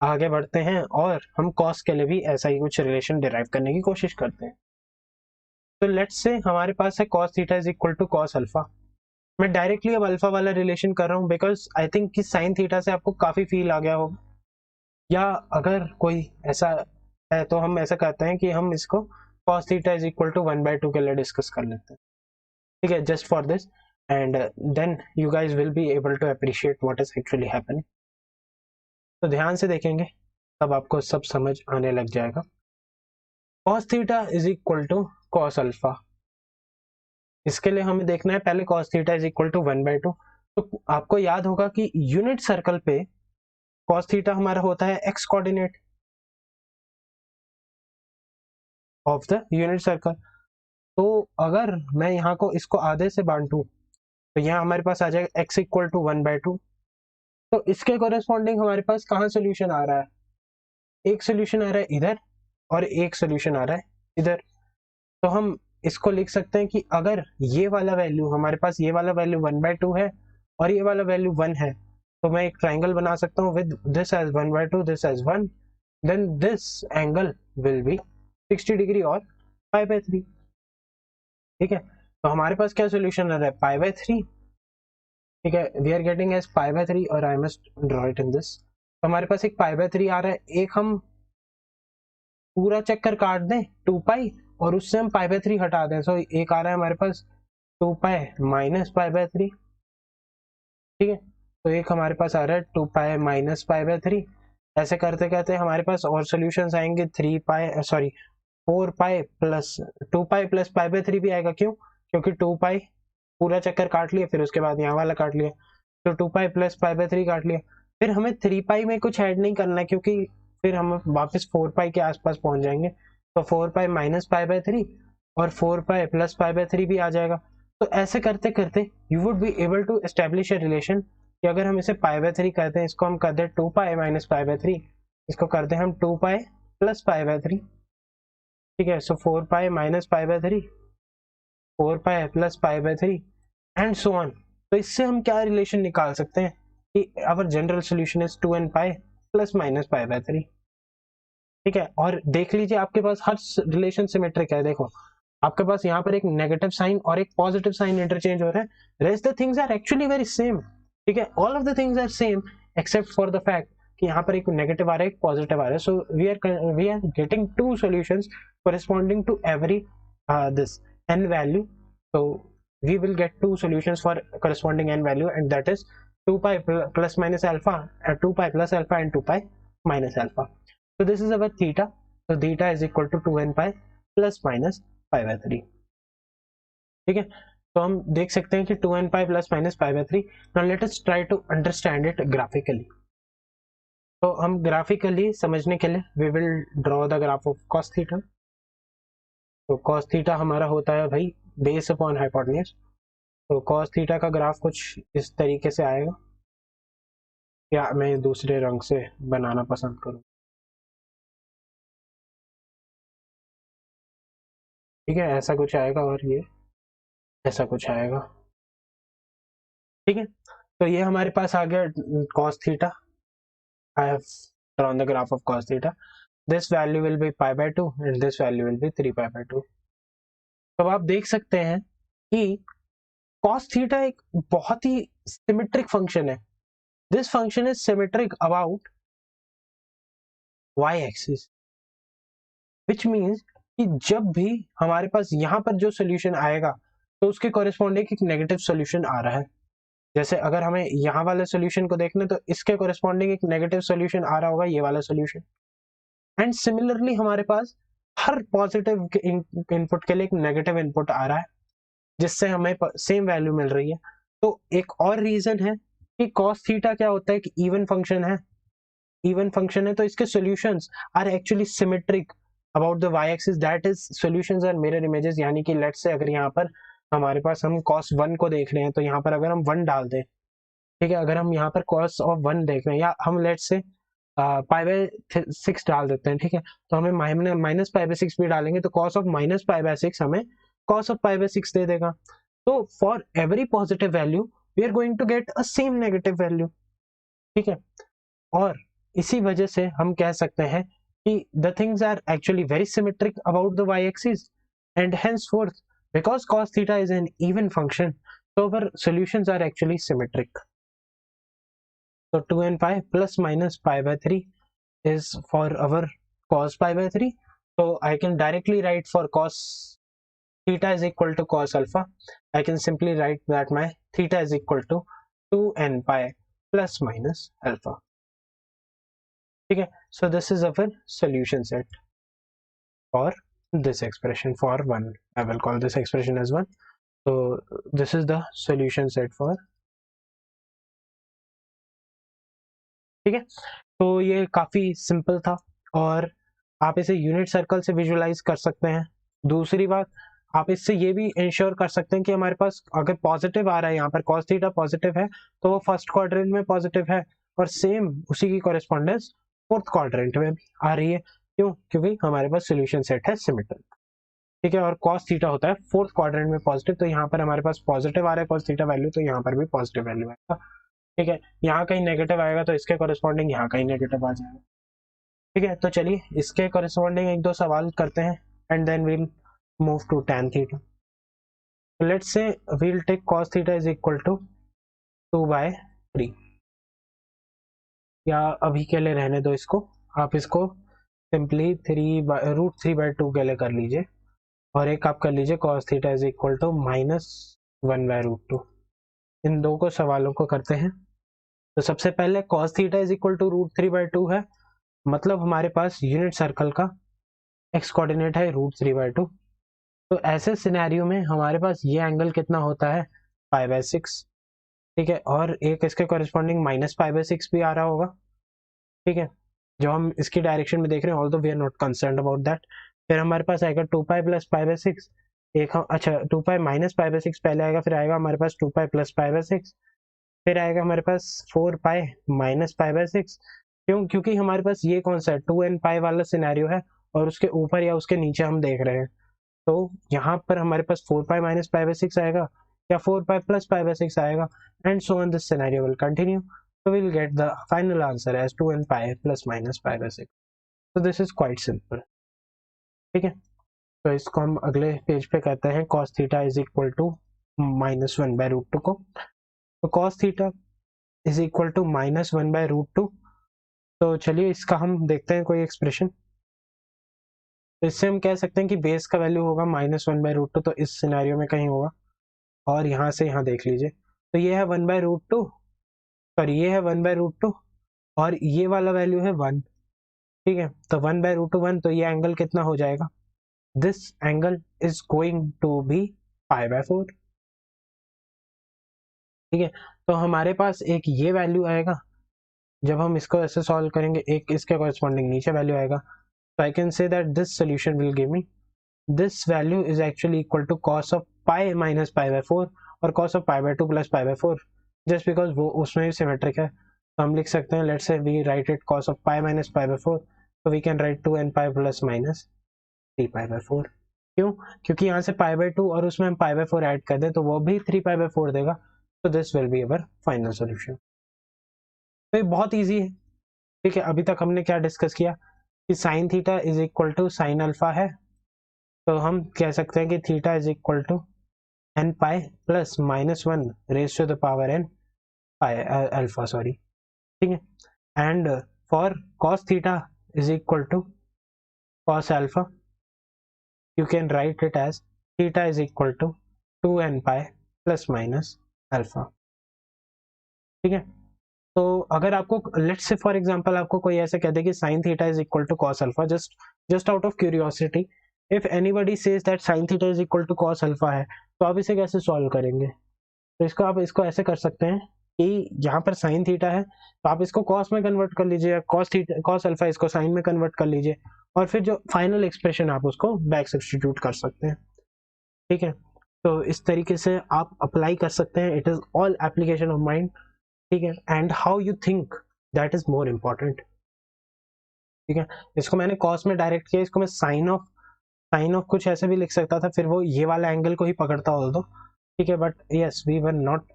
आगे बढ़ते हैं और हम कॉस के लिए भी ऐसा ही कुछ रिलेशन डिराइव करने की कोशिश करते हैं। तो लेट्स से हमारे पास है cos theta is equal to cos alpha. मैं डायरेक्टली अब अल्फा वाला रिलेशन कर रहा हूँ बिकॉज आई थिंक कि साइन थीटा से आपको काफी फील आ गया होगा, या अगर कोई ऐसा है तो हम ऐसा करते हैं कि हम इसको cos theta is equal to 1/2 के लिए डिस्कस कर लेते हैं, ठीक है, just for this, and then you guys will be able to appreciate what is actually happening. तो ध्यान से देखेंगे तब आपको सब समझ आने लग जाएगा। cos theta is equal to cos alpha, इसके लिए हमें देखना है पहले cos theta is equal to 1/2। तो आपको याद होगा कि यूनिट सर्कल पे cos थीटा हमारा होता है x coordinate of the unit circle. तो अगर मैं यहाँ को इसको आधे से बांटूं तो यहाँ हमारे पास आ जाएगा x इक्वल टू 1/2। तो इसके कोरेस्पॉन्डिंग हमारे पास कहाँ सोल्यूशन आ रहा है, एक सोल्यूशन आ रहा है इधर और एक सोल्यूशन आ रहा है इधर। तो हम इसको लिख सकते हैं कि अगर ये वाला वैल्यू हमारे पास, ये वाला वैल्यू 1/2 है और ये वाला वैल्यू 1 है, तो मैं एक ट्राइंगल बना सकता हूँ with this edge 1/2, this edge 1, then this angle will be 60 degree और पाई बाय 3, ठीक है। तो हमारे पास क्या सोल्यूशन आ रहा है, पाई बाय 3, ठीक है, we are getting as pi by 3, और I must draw it in this. तो हमारे पास एक पाई बाय 3 आ रहा है, एक हम पूरा चक्कर काट दें 2 पाई और उससे हम पाई बाय 3 हटा दें, सो एक आ रहा है हमारे पास 2 पाई माइनस पाई बाय 3, ठीक है। तो एक हमारे पास आ रहा है 2 पाई माइनस पाई बाय 3। ऐसे करते करते हमारे पास और सॉल्यूशंस आएंगे 3 pi, sorry 4 pi plus 2 pi plus pi by 3 भी आएगा, क्यों, क्योंकि 2 पाई पूरा चक्कर काट लिया, फिर उसके बाद यहाँ वाला काट लिया, तो 2 पाई प्लस पाई बाय 3 काट लिया। फिर हमें 3 पाई में कुछ ऐड नहीं करना है, क्योंकि फिर हम वापस 4 पाई के आसपास पहुंच जाएंगे। तो 4 पाई माइनस पाई बाय 3 और 4 पाई प्लस पाई बाय 3 भी आ जाएगा। तो ऐसे करते करते you would be able to establish a relation कि अगर हम इसे पाई बाय 3 करते हैं, इसको हम कर दे 2 पाई माइनस पाई बाय 3, इसको करते हैं हम 2 पाई प्लस पाई बाय 3, ठीक है। So 4 pi minus pi by 3, 4 pi plus pi by 3 and so on. तो इससे हम क्या रिलेशन निकाल सकते हैं कि our general solution is 2n pi plus minus pi by 3, ठीक है। और देख लीजिए आपके पास हर रिलेशन सिमेट्रिक है, देखो आपके पास यहाँ पर एक नेगेटिव साइन और एक पॉजिटिव साइन इंटरचेंज हो रहा है, rest the things are actually very same, ठीक है, all of the things are same except for the fact कि यहाँ पर एक नेगेटिव आ रहा है, एक पॉजिटिव आ रहा है। So we are getting to solutions corresponding to every this n value. So we will get two solutions for corresponding n value, and that is 2 pi plus minus alpha, 2 pi plus alpha and 2 pi minus alpha. So this is our theta. So theta is equal to 2n pi plus minus pi by 3, ठीक है। तो हम देख सकते हैं कि 2n pi plus minus pi by 3. Now let us try to understand it graphically. तो हम ग्राफिकली समझने के लिए we will draw the graph of cos theta. तो cos थीटा हमारा होता है भाई बेस अपॉन हाइपोटेन्यूज। तो cos थीटा का ग्राफ कुछ इस तरीके से आएगा, या मैं दूसरे रंग से बनाना पसंद करूँ। ठीक है, ऐसा कुछ आएगा और ये ऐसा कुछ आएगा। ठीक है, तो ये हमारे पास आ गया cos theta. I have drawn the graph of cos theta. This value will be pi by 2 and this value will be 3 pi by 2. तो आप देख सकते हैं कि cos theta एक बहुत ही सिमेट्रिक फंक्शन है। This function is symmetric about y axis, which means कि जब भी हमारे पास यहाँ पर जो सोल्यूशन आएगा तो उसके कॉरेस्पॉन्डिंग एक नेगेटिव सोल्यूशन आ रहा है। जैसे अगर हमें यहाँ वाले सोल्यूशन को देखना तो इसके कॉरेस्पॉन्डिंग एक नेगेटिव सोल्यूशन आ रहा होगा, ये वाला सोल्यूशन। एंड सिमिलरली हमारे पास हर पॉजिटिव इनपुट के लिए एक नेगेटिव इनपुट आ रहा है जिससे हमें सेम वैल्यू मिल रही है। तो एक और रीजन है कि cos थीटा क्या होता है कि इवन फंक्शन है। इवन फंक्शन है तो इसके solutions are actually symmetric about the y axis, that is solutions are mirror images. यानी कि लेट्स से अगर यहाँ पर हमारे पास हम cos 1 को देख रहे हैं तो यहाँ पर अगर हम 1 डाल दें, ठीक है, अगर हम यहाँ पर cos ऑफ 1 देख रहे हैं या हम लेट्स से पाई बाय 6 डाल देते हैं, ठीक है, तो हमें माइनस पाई बाय 6 भी डालेंगे तो cos of minus pi by 6 हमें cos ऑफ पाई बाय 6 दे देगा। तो for every positive value we are going to get a same negative value. ठीक है, और इसी वजह से हम कह सकते हैं कि the things are actually very symmetric about the y axis and henceforth because cos theta is an even function so our solutions are actually symmetric. So 2n pi plus minus pi by 3 is for our cos pi by 3. So I can directly write for cos theta is equal to cos alpha. I can simply write that my theta is equal to 2n pi plus minus alpha. Okay, so this is our solution set for this expression for 1. I will call this expression as 1. So this is the solution set for, ठीक है, तो ये काफ़ी सिंपल था और आप इसे यूनिट सर्कल से विजुलाइज कर सकते हैं। दूसरी बात, आप इससे ये भी इंश्योर कर सकते हैं कि हमारे पास अगर पॉजिटिव आ रहा है, यहाँ पर cos थीटा पॉजिटिव है तो वो फर्स्ट क्वाड्रेंट में पॉजिटिव है और सेम उसी की कॉरेस्पॉन्डेंस फोर्थ क्वाड्रेंट में भी आ रही है। क्यों? क्योंकि हमारे पास सोल्यूशन सेट है सिमेट्रिक। ठीक है, और cos थीटा होता है फोर्थ क्वाड्रेंट में पॉजिटिव, तो यहाँ पर हमारे पास पॉजिटिव आ रहा है cos थीटा वैल्यू, तो यहाँ पर भी पॉजिटिव वैल्यू आएगा। ठीक है, यहाँ कहीं नेगेटिव आएगा तो इसके कॉरेस्पॉन्डिंग यहाँ कहीं नेगेटिव आ जाएगा। ठीक है, तो चलिए इसके कॉरेस्पॉन्डिंग एक दो सवाल करते हैं and then we'll move to tan theta. Let's say we'll take cos theta is equal to 2/3, या अभी के लिए रहने दो इसको, आप इसको सिंपली √3/2 के लिए कर लीजिए और एक आप कर लीजिए cos theta is equal to -1/√2। इन दो को सवालों को करते हैं। तो सबसे पहले cos theta is equal to √3/2 है, मतलब हमारे पास यूनिट सर्कल का एक्स कोऑर्डिनेट है √3/2। तो ऐसे सिनेरियो में हमारे पास ये एंगल कितना होता है π/6। ठीक है, और एक इसके कॉरेस्पॉन्डिंग -π/6 भी आ रहा होगा। ठीक है, जो हम इसकी डायरेक्शन में देख रहे हैं, although we are not concerned about that. फिर हमारे पास आएगा 2π + π/6, एक अच्छा 2π - π/6 पहले आएगा, फिर आएगा हमारे पास 2π + π/6, फिर आएगा हमारे पास 4π - π/6। क्यों? क्योंकि हमारे पास ये कौन सा है 2n π वाला सिनेरियो है और उसके ऊपर या उसके नीचे हम देख रहे हैं। तो यहाँ पर हमारे पास 4π - π/6 आएगा या 4π + π/6 आएगा, and so on this scenario will continue. So we'll get the final answer as 2n pi plus minus π/6. So this is quite simple. ठीक है, तो इसको हम अगले पेज पे करते हैं cos theta is equal to -1/√2 को। तो cos theta is equal to -1/√2। तो चलिए इसका हम देखते हैं कोई एक्सप्रेशन। तो इससे हम कह सकते हैं कि बेस का वैल्यू होगा -1/√2, तो इस सिनेरियो में कहीं होगा, और यहाँ से यहाँ देख लीजिए तो ये है 1/√2, सॉरी ये है 1/√2 और ये वाला वैल्यू है 1। ठीक है, तो 1/√2 1, तो ये एंगल कितना हो जाएगा, this angle is going to be π/4। ठीक है, तो हमारे पास एक ये वैल्यू आएगा, जब हम इसको ऐसे सॉल्व करेंगे एक इसके कॉरेस्पॉन्डिंग नीचे वैल्यू आएगा। तो I can say that this solution will give me this value is actually equal to cos of pi - π/4 और cos ऑफ π/2 + π/4, जस्ट बिकॉज वो उसमें भी सिमेट्रिक है। तो हम लिख सकते हैं let's say we write it cos of pi minus pi by 4, तो we can write 2n pi plus minus 3 pi by 4। क्यों? क्योंकि यहाँ से pi by 2 और उसमें हम pi by 4 ऐड कर दें तो वो भी 3 pi by 4 देगा, तो this will be our final solution. तो ये बहुत ईजी है, ठीक है। अभी तक हमने क्या डिस्कस किया कि sine theta is equal to sine alpha है, तो हम कह सकते हैं कि theta is equal to n pi plus minus 1 raise to the power n pi alpha, sorry, ठीक है। And for cos theta is equal to cos alpha, you can write it as theta is equal to 2n pi plus minus alpha, ठीक है। तो अगर आपको लेट्स से फॉर एग्जांपल आपको कोई ऐसे कह दे कि sin theta is equal to cos alpha, just out of curiosity, if anybody says that sin theta is equal to cos alpha है, तो आप इसे कैसे सॉल्व करेंगे? तो इसको आप इसको ऐसे कर सकते हैं कि यहाँ पर sin थीटा है तो आप इसको cos में कन्वर्ट कर लीजिए, cos अल्फा इसको sin में कन्वर्ट कर लीजिए, और फिर जो फाइनल एक्सप्रेशन आप उसको बैक सब्स्टिट्यूट कर सकते हैं, ठीक है। तो इस तरीके से आप अप्लाई कर सकते हैं, it is all application of mind, ठीक है, and how you think that is more important, ठीक है। इसको मैंने cos में डायरेक्ट किया, इसको मैं साइन ऑफ कुछ ऐसे भी लिख सकता था, फिर वो ये वाला एंगल को ही पकड़ता हो दो, ठीक है। But yes, we were not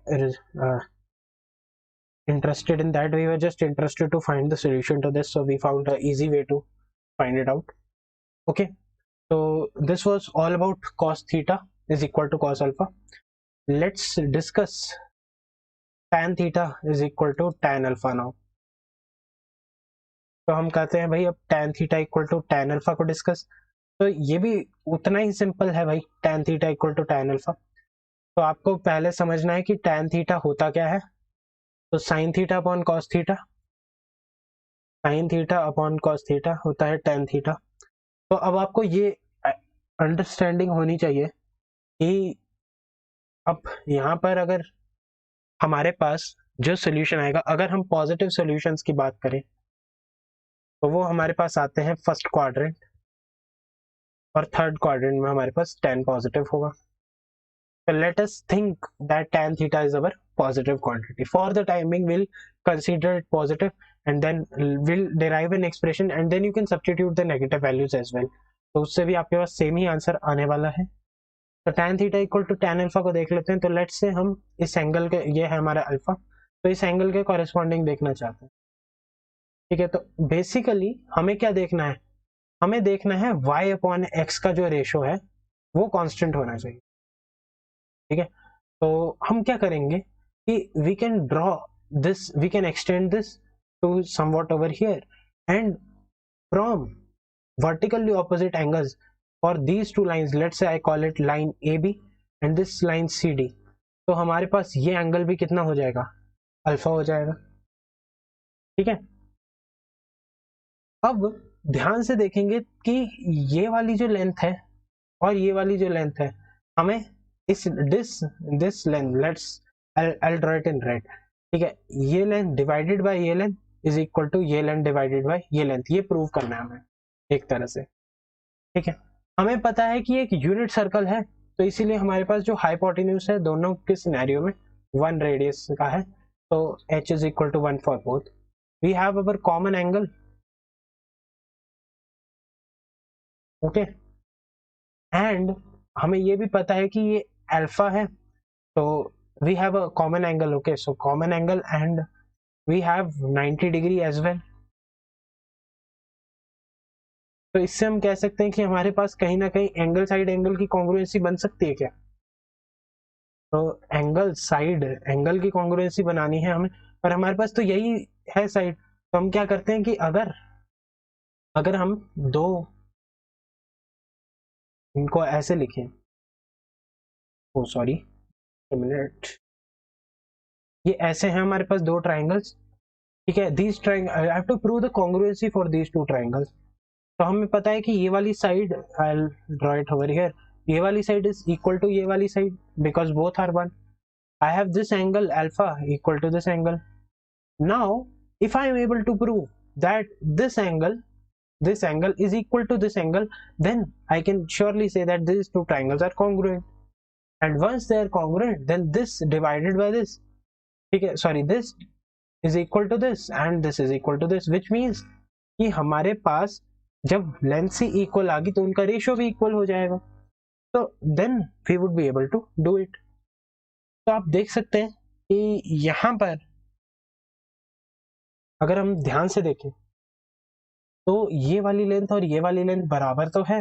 interested in that, we were just interested to find the solution to this, so we found an easy way to find it out. Okay, so this was all about cos theta is equal to cos alpha. Let's discuss tan theta is equal to tan alpha now. तो हम कहते हैं भाई अब tan theta equal to tan alpha को डिस्कस, तो ये भी उतना ही सिंपल है भाई, tan theta equal to tan alpha। तो आपको पहले समझना है कि tan theta होता क्या है, तो sine theta upon cos theta, sine theta upon cos theta होता है tan थीटा। तो अब आपको ये अंडरस्टैंडिंग होनी चाहिए कि अब यहाँ पर अगर हमारे पास जो सोल्यूशन आएगा, अगर हम पॉजिटिव सॉल्यूशंस की बात करें तो वो हमारे पास आते हैं फर्स्ट क्वाड्रेंट, और थर्ड क्वाड्रेंट में हमारे पास tan पॉजिटिव होगा। So let us think that tan theta is our positive quantity. For the time being, we'll consider it positive, and then we'll derive an expression, and then you can substitute the negative values as well. तो उससे भी आपके पास सेम ही आंसर आने वाला है। तो tan theta equal to tan alpha को देख लेते हैं। तो लेट्स से हम इस एंगल के, ये है हमारा अल्फा, तो इस एंगल के कॉरेस्पॉन्डिंग देखना चाहते हैं, ठीक है। तो बेसिकली हमें क्या देखना है, हमें देखना है y अपॉन x का जो रेशो है वो कांस्टेंट होना चाहिए, ठीक है। तो हम क्या करेंगे कि we can draw this, we can extend this to somewhat over here, and from vertically opposite angles for these two lines, let's say I call it line A B and this line C D, तो हमारे पास ये एंगल भी कितना हो जाएगा, अल्फा हो जाएगा, ठीक है। अब ध्यान से देखेंगे कि ये वाली जो लेंथ है और ये वाली जो लेंथ है, हमें इस this length, let's I'll draw it in red, ठीक है, ये लेंथ डिवाइडेड बाय ये लेंथ इज इक्वल टू ये लेंथ डिवाइडेड बाय ये लेंथ, ये प्रूव करना है हमें एक तरह से, ठीक है। हमें पता है कि एक यूनिट सर्कल है, तो इसीलिए हमारे पास जो हाइपोटेन्यूज है दोनों के सिनेरियो में 1 रेडियस का है, तो h is equal to 1 for both. We have our common angle, okay, and हमें ये भी पता है कि ये अल्फा है, तो we have a common angle, okay, so common angle, and we have 90 degree as well। तो इससे हम कह सकते हैं कि हमारे पास कहीं ना कहीं एंगल साइड एंगल की कॉन्ग्रुएंसी बन सकती है क्या, तो एंगल साइड एंगल की कॉन्ग्रुएंसी बनानी है हमें, और हमारे पास तो यही है साइड। तो हम क्या करते हैं कि अगर हम दो इनको ऐसे लिखें, ओ सॉरी मिनट, ये ऐसे हैं हमारे पास दो ट्राइंगल्स, ठीक है, these triangle I have to prove the congruency for these two triangles. तो हमें पता है कि ये वाली side, I will draw it over here, ये वाली साइड इज इक्वल टू ये वाली side because both are one. I have this angle alpha equal to this angle. Now if I am able to prove that this angle is equal to this angle, then I can surely say that these two triangles are congruent, and once they are congruent, then this divided by this, okay, sorry, this is equal to this and this is equal to this, which means कि हमारे पास जब लेंथ से इक्वल आ गई तो उनका रेशियो भी इक्वल हो जाएगा, तो then we would be able to do it. तो आप देख सकते हैं कि यहाँ पर अगर हम ध्यान से देखें तो ये वाली लेंथ और ये वाली लेंथ बराबर तो है,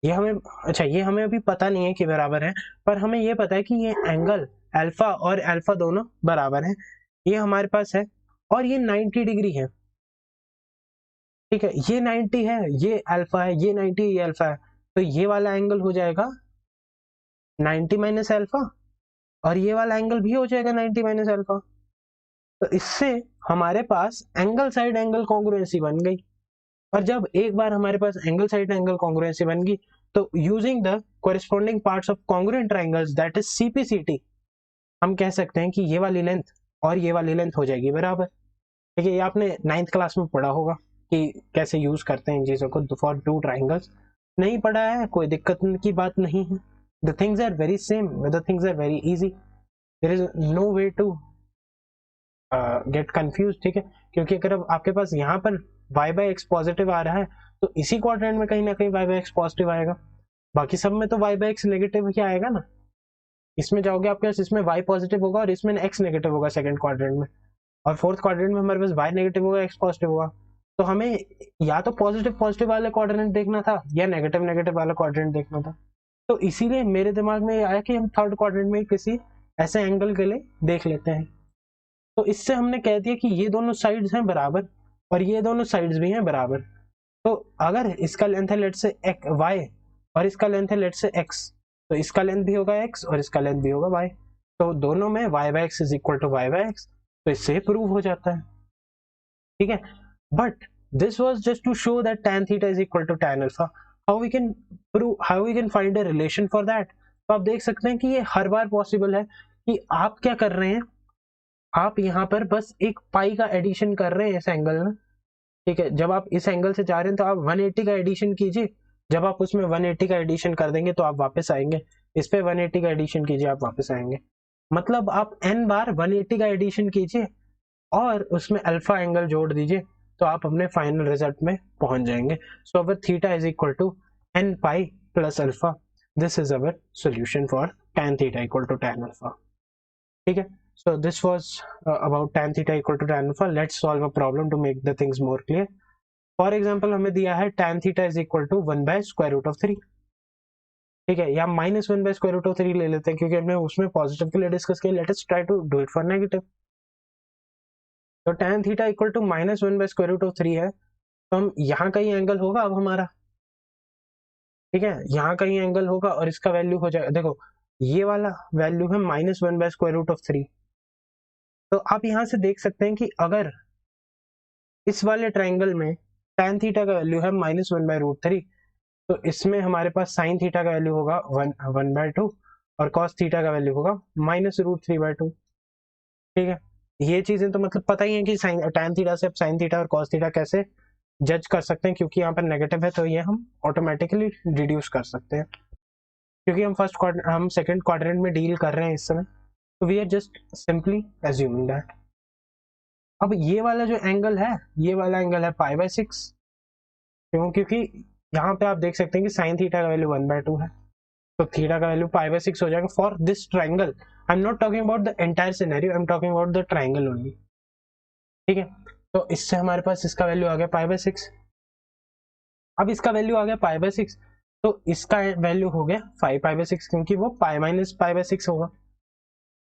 ये हमें अच्छा ये हमें अभी पता नहीं है कि बराबर है, पर हमें ये पता है कि ये एंगल अल्फा और अल्फा दोनों बराबर हैं, ये हमारे पास है और ये 90 डिग्री है। ठीक है, ये 90 है, ये अल्फा है, ये 90 ये अल्फा है, तो ये वाला एंगल हो जाएगा 90 माइनस अल्फा और ये वाला एंगल भी हो जाएगा 90 माइनस अल्फा। तो इससे हमारे पास एंगल साइड एंगल कॉन्ग्रुएंसी बन गई, और जब एक बार हमारे पास एंगल साइड एंगल कॉन्ग्रुएंसी बन गई तो using the corresponding parts of congruent triangles that is CPCT, हम कह सकते हैं कि ये वाली लेंथ और ये वाली लेंथ हो जाएगी बराबर। ठीक है, ये आपने 9th क्लास में पढ़ा होगा कि कैसे यूज करते हैं इन चीजों को फॉर टू ट्रायंगल्स। नहीं पढ़ा है कोई दिक्कत की बात नहीं है, the things are very same, the things are very easy, there is no way to get confuse. ठीक है, क्योंकि अगर अब आपके पास यहाँ पर y बाई एक्स पॉजिटिव आ रहा है तो इसी क्वाड्रेंट में कहीं ना कहीं y बाई एक्स पॉजिटिव आएगा, बाकी सब में तो y बाई एक्स नेगेटिव ही आएगा ना। इसमें जाओगे आपके पास इसमें y पॉजिटिव होगा और इसमें x नेगेटिव होगा सेकंड क्वाड्रेंट में, और फोर्थ क्वाड्रेंट में हमारे पास y नेगेटिव होगा x पॉजिटिव होगा। तो हमें या तो पॉजिटिव पॉजिटिव वाला क्वाड्रेंट देखना था या नेगेटिव नेगेटिव वाला क्वाड्रेंट देखना था, तो इसीलिए मेरे दिमाग में आया कि हम थर्ड क्वाड्रेंट में किसी ऐसे एंगल के लिए देख लेते हैं। तो इससे हमने कह दिया कि ये दोनों साइड्स हैं बराबर और ये दोनों साइड्स भी हैं बराबर। तो अगर इसका लेंथ है लेट से y और इसका लेंथ है लेट से x, तो इसका लेंथ भी होगा x और इसका लेंथ भी होगा y, तो दोनों में y by x is equal to y by x, तो इससे प्रूव हो जाता है। ठीक है, but this was just to show that tan theta is equal to tan alpha, how we can prove, how we can find a relation for that. तो आप देख सकते हैं कि ये हर बार पॉसिबल है कि आप क्या कर रहे हैं, आप यहाँ पर बस एक पाई का एडिशन कर रहे हैं इस एंगल में। ठीक है, जब आप इस एंगल से जा रहे हैं तो आप 180 का एडिशन कीजिए, जब आप उसमें 180 का एडिशन कर देंगे तो आप वापस आएंगे, इस पे 180 का एडिशन कीजिए आप वापस आएंगे, मतलब आप n बार 180 का एडिशन कीजिए और उसमें अल्फा एंगल जोड़ दीजिए तो आप अपने फाइनल रिजल्ट में पहुंच जाएंगे। So our theta is equal to n pi plus alpha, this is our solution for tan theta equal to tan alpha. ठीक है, so this was about tan theta equal to tan alpha. Let's solve a problem to make the things more clear. For example हमें दिया है tan theta is equal to 1 by square root of 3। ठीक है, या minus 1 by square root of 3 ले लेते हैं क्योंकि हमने उसमें पॉजिटिव के लिए डिस्कस किया। Let us try to do it for negative. तो tan theta equal to minus 1 by square root of 3 है, तो हम यहाँ कहीं एंगल होगा अब हमारा। ठीक है, यहाँ कहीं एंगल होगा और इसका वैल्यू हो जाएगा, देखो ये वाला वैल्यू है minus 1 by square root of 3। तो आप यहाँ से देख सकते हैं कि अगर इस वाले ट्राइंगल में tan थीटा का वैल्यू है माइनस 1 बाय रूट 3, तो इसमें हमारे पास sin थीटा का वैल्यू होगा 1 बाय 2 और cos थीटा का वैल्यू होगा माइनस रूट 3 बाय 2। ठीक है, ये चीजें तो मतलब पता ही है कि tan थीटा से sin थीटा और cos थीटा कैसे जज कर सकते हैं, क्योंकि यहाँ पर नेगेटिव है तो ये हम ऑटोमेटिकली रिड्यूस कर सकते हैं, क्योंकि हम सेकंड क्वाड्रेंट में डील कर रहे हैं इस समय, तो we are just simply assuming that. अब ये वाला जो एंगल है, ये वाला एंगल है पाई बाय 6, क्यों, क्योंकि यहाँ पे आप देख सकते हैं कि साइन थीटा का वैल्यू 1 बाय 2 है, तो थीटा का वैल्यू पाई बाय 6 हो जाएगा for this triangle. I am not talking about the entire scenario, I am talking about the triangle only. ठीक है, तो इससे हमारे पास इसका वैल्यू आ गया पाई बाय 6। अब इसका वैल्यू आ गया पाई बाय 6, तो इसका वैल्यू हो गया 5 पाई बाय 6, क्योंकि वो पाई माइनस पाई बाय 6 होगा।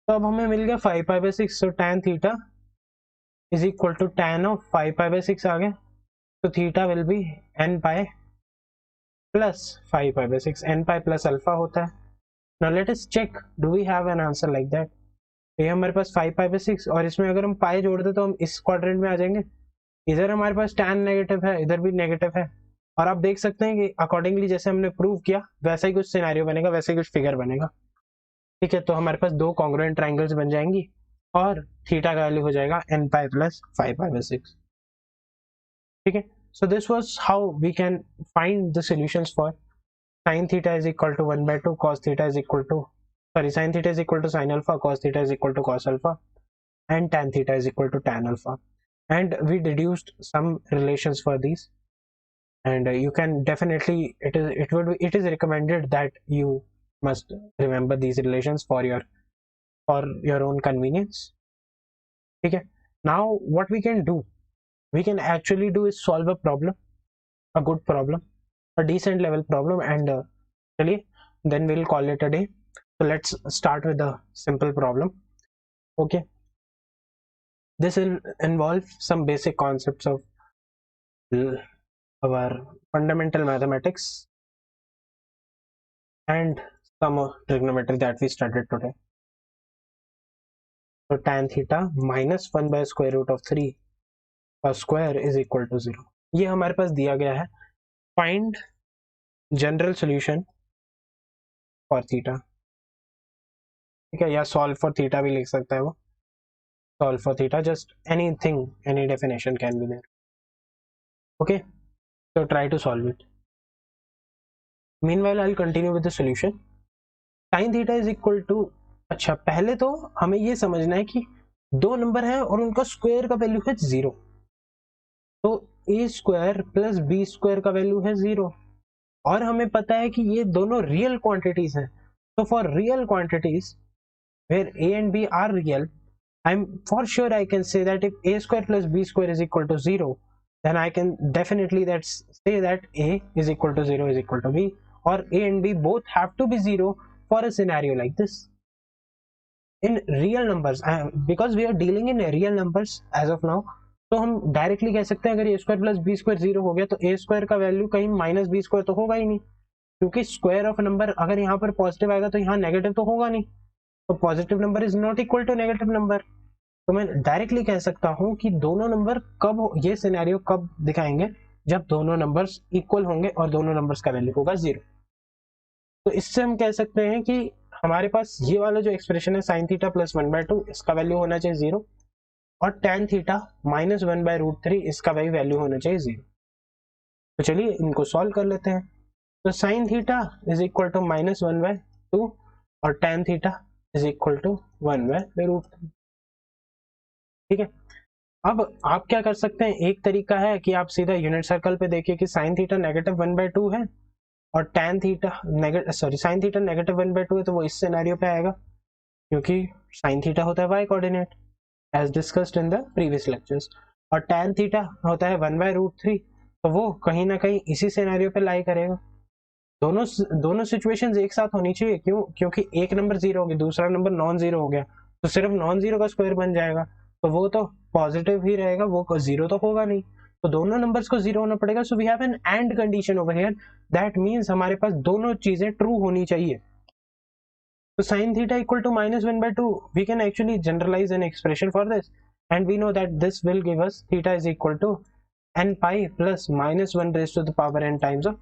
तो अब हमें मिल गया 5 पाई by 6, so tan theta is equal to tan of 5 pi by 6 आ गया, तो theta will be n pi plus 5 pi by 6, n pi plus alpha होता है। Now let us check, do we have an answer like that? तो ये हमारे पास 5 pi by 6 और इसमें अगर हम पाई जोड़ दे तो हम इस क्वाड्रेंट में आ जाएंगे। इधर हमारे पास tan नेगेटिव है, इधर भी नेगेटिव है, और आप देख सकते हैं कि अकॉर्डिंगली जैसे हमने प्रूव किया वैसा ही कुछ सिनेरियो बनेगा, वैसा ही कुछ फिगर बनेगा। ठीक है, तो हमारे पास दो कॉन्ग्रुएंट ट्राइंगल्स बन जाएंगी और थीटा का वैल्यू हो जाएगा n pi plus 5 pi by 6। ठीक है, so this was how we can find the solutions for sin theta is equal to 1 by 2, cos theta is equal to sin theta is equal to sin alpha, cos theta is equal to cos alpha, and tan theta is equal to tan alpha. And we deduced some relations for these, and you can definitely, it is recommended that you must remember these relations for your own convenience. Okay, now what we can do, we can actually do is solve a problem, a good problem, a decent level problem, and then we'll call it a day. So let's start with a simple problem. Okay, this will involve some basic concepts of our fundamental mathematics and some of trigonometry that we studied today. So tan theta minus 1 by square root of 3 का square is equal to 0. ये हमारे पास दिया गया है. Find general solution for theta. ठीक है, या solve for theta भी लिख सकता है वो. Solve for theta, just anything, any definition can be there. Okay, so try to solve it. Meanwhile, I'll continue with the solution. Sin theta is equal to, अच्छा पहले तो हमें ये समझना है कि दो नंबर हैं और उनका स्क्वायर का वैल्यू है 0. तो a square plus b square का वैल्यू है 0, और हमें पता है कि ये दोनों रियल क्वांटिटीज हैं. तो for real quantities where a and b are real, I'm for sure I can say that if a square plus b square is equal to 0, then I can definitely say that a is equal to 0 is equal to b, or a and b both have to be 0 for a scenario like this. In real numbers, because we are dealing in real numbers as of now, तो हम डायरेक्टली कह सकते हैं अगर ए स्क्वायर प्लस बी स्क्वायर 0 हो गया तो ए स्क्वायर का वैल्यू कहीं माइनस बी स्क्वायर तो होगा ही नहीं, क्योंकि स्क्वायर ऑफ नंबर अगर यहाँ पर पॉजिटिव आएगा तो यहाँ नेगेटिव तो होगा नहीं. तो positive number is not equal to negative number. तो मैं डायरेक्टली कह सकता हूँ कि दोनों नंबर कब, ये सिनेरियो कब दिखाएंगे, जब दोनों नंबर्स इक्वल होंगे और दोनों नंबर्स का वैल्यू होगा 0. तो इससे हम कह सकते हैं कि हमारे पास ये वाला जो एक्सप्रेशन है साइन थीटा प्लस 1/2, इसका वैल्यू होना चाहिए 0, और tan थीटा माइनस 1/√3 इसका भी वैल्यू होना चाहिए 0. तो चलिए इनको सॉल्व कर लेते हैं. तो sine theta is equal to minus 1/2 और tan theta is equal to 1/√3. ठीक है, अब आप क्या कर सकते हैं, एक तरीका है कि आप सीधा यूनिट सर्कल पे देखिए कि साइन थीटा नेगेटिव 1/2 है और tan theta sine theta negative 1/2 है, तो वो इस सिनेरियो पे आएगा क्योंकि साइन थीटा होता है y coordinate as discussed in the previous lectures, और tan थीटा होता है 1/√3, तो वो कहीं ना कहीं इसी सिनेरियो पे लाई करेगा. दोनों सिचुएशंस एक साथ होनी चाहिए. क्यों? क्योंकि एक नंबर 0 हो गया, दूसरा नंबर नॉन 0 हो गया, तो सिर्फ नॉन 0 का स्क्वायर बन जाएगा, तो वो तो पॉजिटिव ही रहेगा, वो 0 तो होगा नहीं. तो दोनों नंबर्स को 0 होना पड़ेगा. So we have an and condition over here, that means हमारे पास दोनों चीजें ट्रू होनी चाहिए. So sin theta equal to minus 1/2, we can actually generalize an expression for this, and we know that this will give us theta is equal to n pi plus minus 1 raised to the power n times of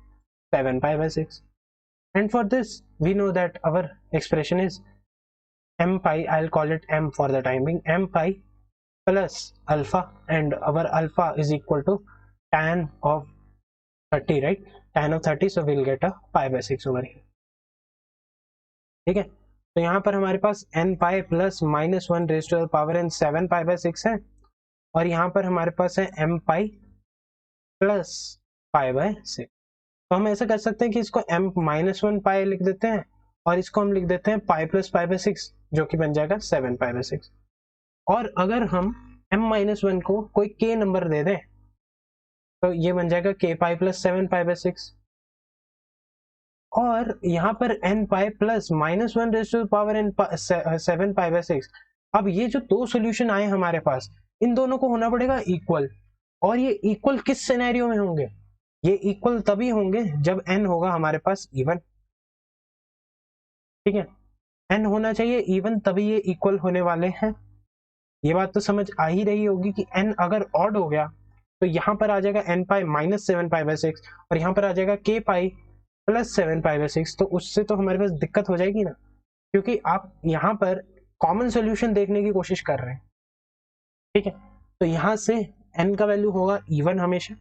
7 pi by 6. And for this, we know that our expression is m pi, I'll call it m for the time being, m pi plus alpha, and our alpha is equal to tan of 30, right? Tan of 30, so we'll get a pi by 6 over here. ठीक है, तो यहाँ पर हमारे पास n pi plus minus 1 raise to the power n 7 pi by 6 है, और यहाँ पर हमारे पास है m pi plus pi by 6. तो हम ऐसा कर सकते हैं कि इसको m माइनस 1 पाई लिख देते हैं और इसको हम लिख देते हैं पाई प्लस पाई बाय 6, जो कि बन जाएगा 7 पाई बाय 6. और अगर हम m माइनस 1 को कोई k नंबर दे दें तो ये बन जाएगा k pi plus 7 pi by 6. और यहाँ पर n pi plus minus 1 raise to the power n 7 pi by 6. अब ये जो दो सॉल्यूशन आए हमारे पास, इन दोनों को होना पड़ेगा इक्वल. और ये इक्वल किस सिनेरियो में होंगे? ये इक्वल तभी होंगे जब n होगा हमारे पास इवन. ठीक है, n होना चाहिए इवन, तभी ये इक्वल होने वाले हैं. ये बात तो समझ आ ही रही होगी कि n अगर ऑड हो गया तो यहाँ पर आ जाएगा n pi minus 7 pi by 6, और यहाँ पर आ जाएगा k pi plus 7 pi by 6. तो उससे तो हमारे पास दिक्कत हो जाएगी ना, क्योंकि आप यहाँ पर कॉमन सॉल्यूशन देखने की कोशिश कर रहे हैं. ठीक है, तो यहाँ से n का वैल्यू होगा इवन हमेशा.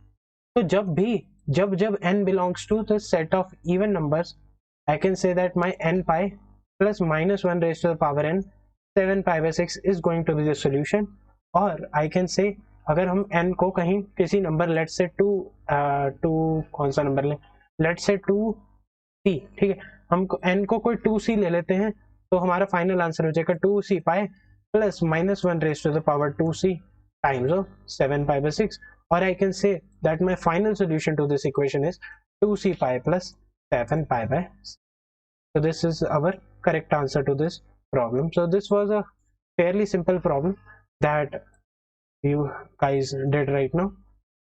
तो जब n belongs to the set of even numbers, I can say that my n pi plus minus 1 raise to the power n 7 pi by 6 is going to be the solution. और I can say अगर हम n को कहीं किसी नंबर let's say 2 कौन सा नंबर लें, let's say 2c, ठीक है, हम n को कोई 2c ले लेते हैं तो हमारा फाइनल आंसर हो जाएगा 2c pi plus -1 raised to the power 2c times of 7 pi by 6. Or I can say that my final solution to this equation is 2c pi plus 7 pi by 6. So this is our correct answer to this problem. So this was a fairly simple problem that you guys did right now.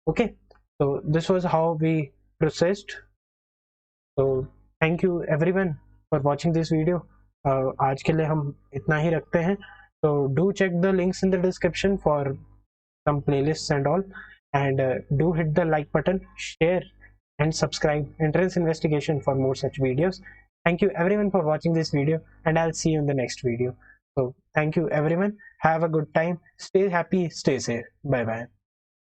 Okay, so this was how we processed. So thank you everyone for watching this video. आज के लिए हम इतना ही रखते हैं. So do check the links in the description for some playlists and all, and do hit the like button, share and subscribe Entrance Investigation for more such videos. Thank you everyone for watching this video, and I'll see you in the next video. So thank you everyone, have a good time, stay happy, stay safe, bye bye.